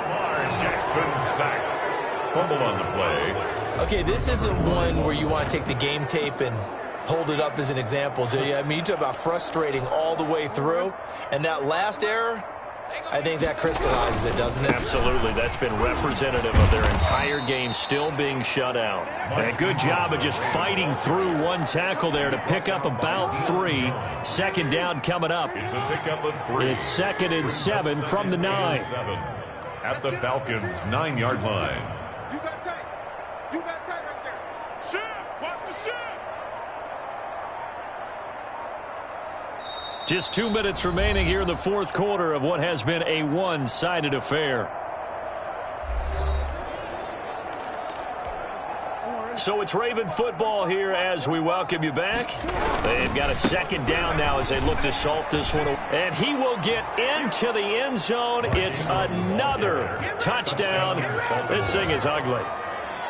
Jackson sacked. Fumble on the play. Okay, this isn't one where you want to take the game tape and hold it up as an example, do you? I mean, you talk about frustrating all the way through. And that last error, I think that crystallizes it, doesn't it? Absolutely. That's been representative of their entire game still being shut out. And a good job of just fighting through one tackle there to pick up about 3. 2nd down coming up. It's a pickup of 3. It's 2nd and 7 from the 9. At the Falcons' 9-yard line. You got tight. You got tight right there. Shift. Watch the shift. Just 2 minutes remaining here in the 4th quarter of what has been a one-sided affair. So it's Raven football here as we welcome you back. They've got a 2nd down now as they look to salt this one. And he will get into the end zone. It's another touchdown. This thing is ugly.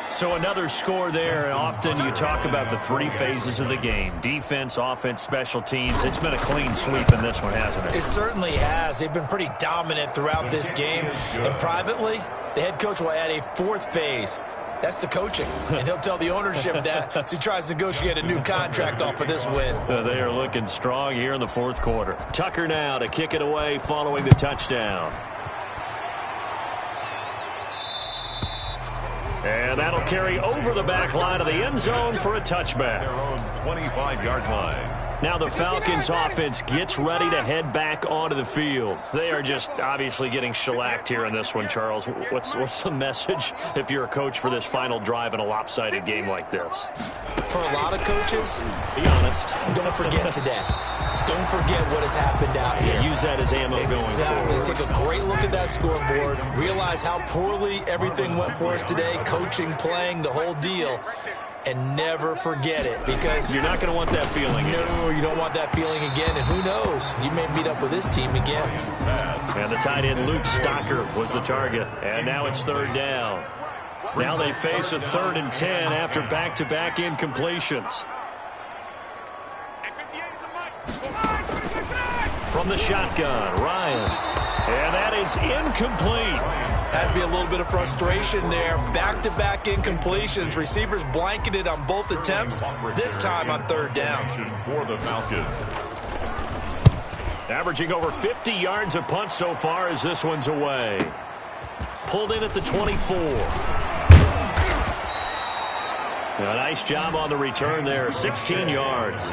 So another score there, and often you talk about the three phases of the game. Defense, offense, special teams. It's been a clean sweep in this one, hasn't it? It certainly has. They've been pretty dominant throughout this game. And privately, the head coach will add a fourth phase. That's the coaching. And he'll tell the ownership that as he tries to negotiate a new contract off of this win. They are looking strong here in the fourth quarter. Tucker now to kick it away following the touchdown. And that'll carry over the back line of the end zone for a touchback. Their own 25-yard line. Now the Falcons offense gets ready to head back onto the field. They are just obviously getting shellacked here in this one, Charles. What's the message if you're a coach for this final drive in a lopsided game like this? For a lot of coaches, be honest. Don't forget today. Don't forget what has happened out here. Yeah, use that as ammo going forward. Take a great look at that scoreboard. Realize how poorly everything went for us today. Coaching, playing, the whole deal. And never forget it, because you're not going to want that feeling again. No, you don't want that feeling again. And who knows? You may meet up with this team again. And the tight end Luke Stocker was the target. And now it's third down. Now they face a 3rd and 10 after back-to-back incompletions. From the shotgun, Ryan. And that is incomplete. Has to be a little bit of frustration there. Back-to-back incompletions. Receivers blanketed on both attempts, this time on 3rd down. For the Falcons. Averaging over 50 yards a punt so far as this one's away. Pulled in at the 24. A nice job on the return there, 16 yards.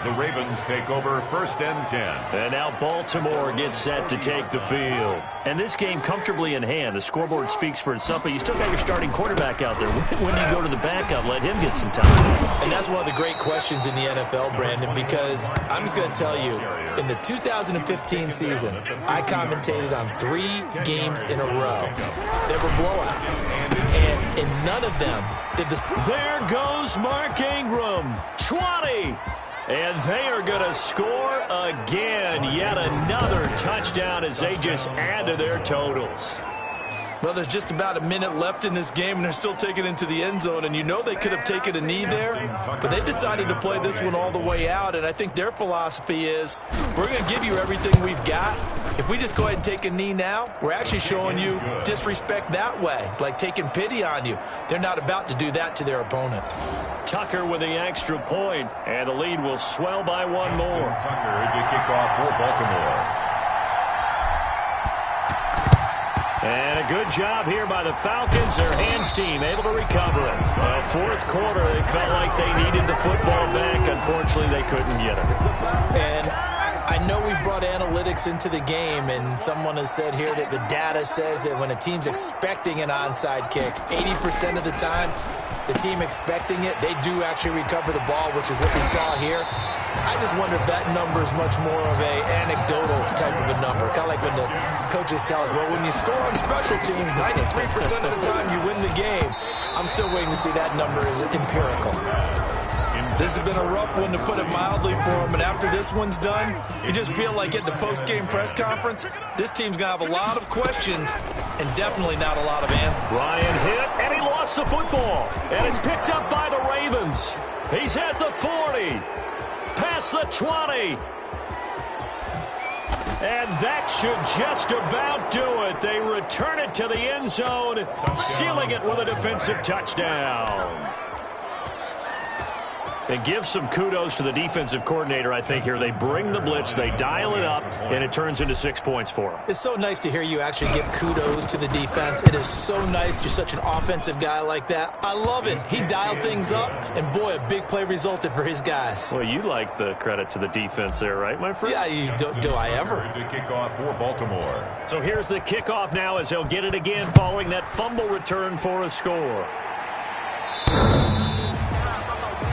The Ravens take over 1st and 10. And now Baltimore gets set to take the field. And this game comfortably in hand. The scoreboard speaks for itself, but you still got your starting quarterback out there. When do you go to the backup? Let him get some time. And that's one of the great questions in the NFL, Brandon, because I'm just going to tell you, in the 2015 season, I commentated on 3 games in a row. There were blowouts. And in none of them did this. There goes Mark Ingram. 20. And they are going to score again. Yet another touchdown as they just add to their totals. Well, there's just about a minute left in this game, and they're still taking it into the end zone. And you know they could have taken a knee there, but they decided to play this one all the way out. And I think their philosophy is, we're going to give you everything we've got. If we just go ahead and take a knee now, we're actually showing you disrespect that way, like taking pity on you. They're not about to do that to their opponent. Tucker with the extra point, and the lead will swell by one more. Tucker to kick off for Baltimore. And a good job here by the Falcons. Their hands team able to recover it. Fourth quarter, they felt like they needed the football back. Unfortunately, they couldn't get it. And I know we brought analytics into the game, and someone has said here that the data says that when a team's expecting an onside kick, 80% of the time, the team expecting it, they do actually recover the ball, which is what we saw here. I just wonder if that number is much more of a anecdotal type of a number. Kind of like when the coaches tell us, well, when you score on special teams, 93% of the time you win the game. I'm still waiting to see that number is empirical. This has been a rough one, to put it mildly, for them. And after this one's done, you just feel like at the post-game press conference, this team's going to have a lot of questions and definitely not a lot of answers. Ryan hit, and he lost the football. And it's picked up by the Ravens. He's at the 40. Past the 20. And that should just about do it. They return it to the end zone, sealing it with a defensive touchdown. And give some kudos to the defensive coordinator, I think, here. They bring the blitz, they dial it up, and it turns into 6 points for them. It's so nice to hear you actually give kudos to the defense. It is so nice. You're such an offensive guy like that. I love it. He dialed things up, and boy, a big play resulted for his guys. Well, you like the credit to the defense there, right, my friend? Yeah, do I ever? To kick off for Baltimore. So here's the kickoff now as he'll get it again following that fumble return for a score.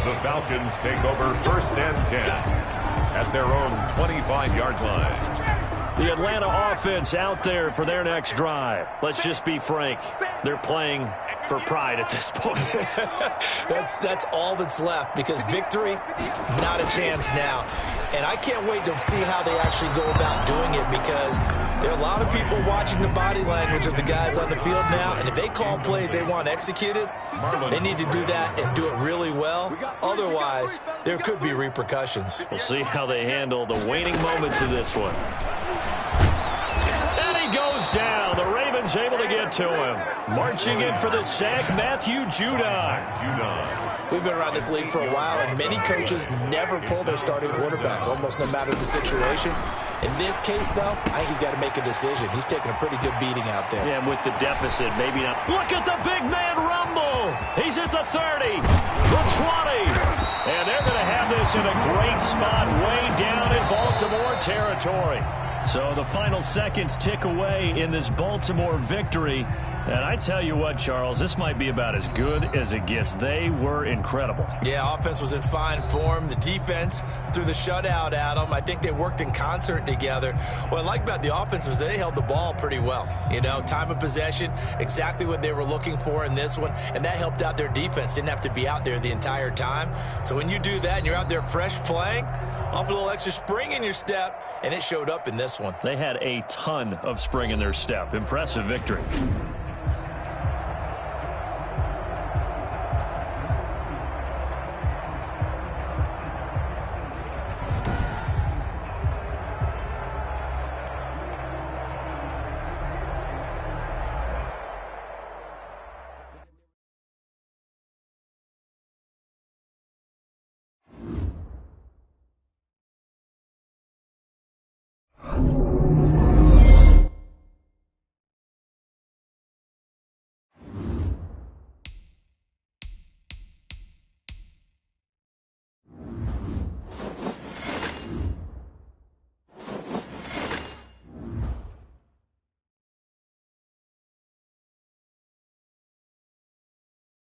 The Falcons take over 1st and 10 at their own 25-yard line. The Atlanta offense out there for their next drive. Let's just be frank. They're playing for pride at this point. That's all that's left, because victory, not a chance now. And I can't wait to see how they actually go about doing it, because There are a lot of people watching the body language of the guys on the field now, and if they call plays they want executed, they need to do that and do it really well. Otherwise, there could be repercussions. We'll see how they handle the waning moments of this one. And he goes down. The Ravens able to get to him. Marching in for the sack, Matthew Judon. We've been around this league for a while, and many coaches never pull their starting quarterback, almost no matter the situation. In this case, though, I think he's got to make a decision. He's taking a pretty good beating out there. Yeah, and with the deficit, maybe not. Look at the big man rumble. He's at the 30, the 20. And they're going to have this in a great spot way down in Baltimore territory. So the final seconds tick away in this Baltimore victory. And I tell you what, Charles, this might be about as good as it gets. They were incredible. Yeah, offense was in fine form. The defense threw the shutout at them. I think they worked in concert together. What I like about the offense was they held the ball pretty well. You know, time of possession, exactly what they were looking for in this one. And that helped out their defense. Didn't have to be out there the entire time. So when you do that and you're out there fresh playing, off a little extra spring in your step, and it showed up in this one. They had a ton of spring in their step. Impressive victory.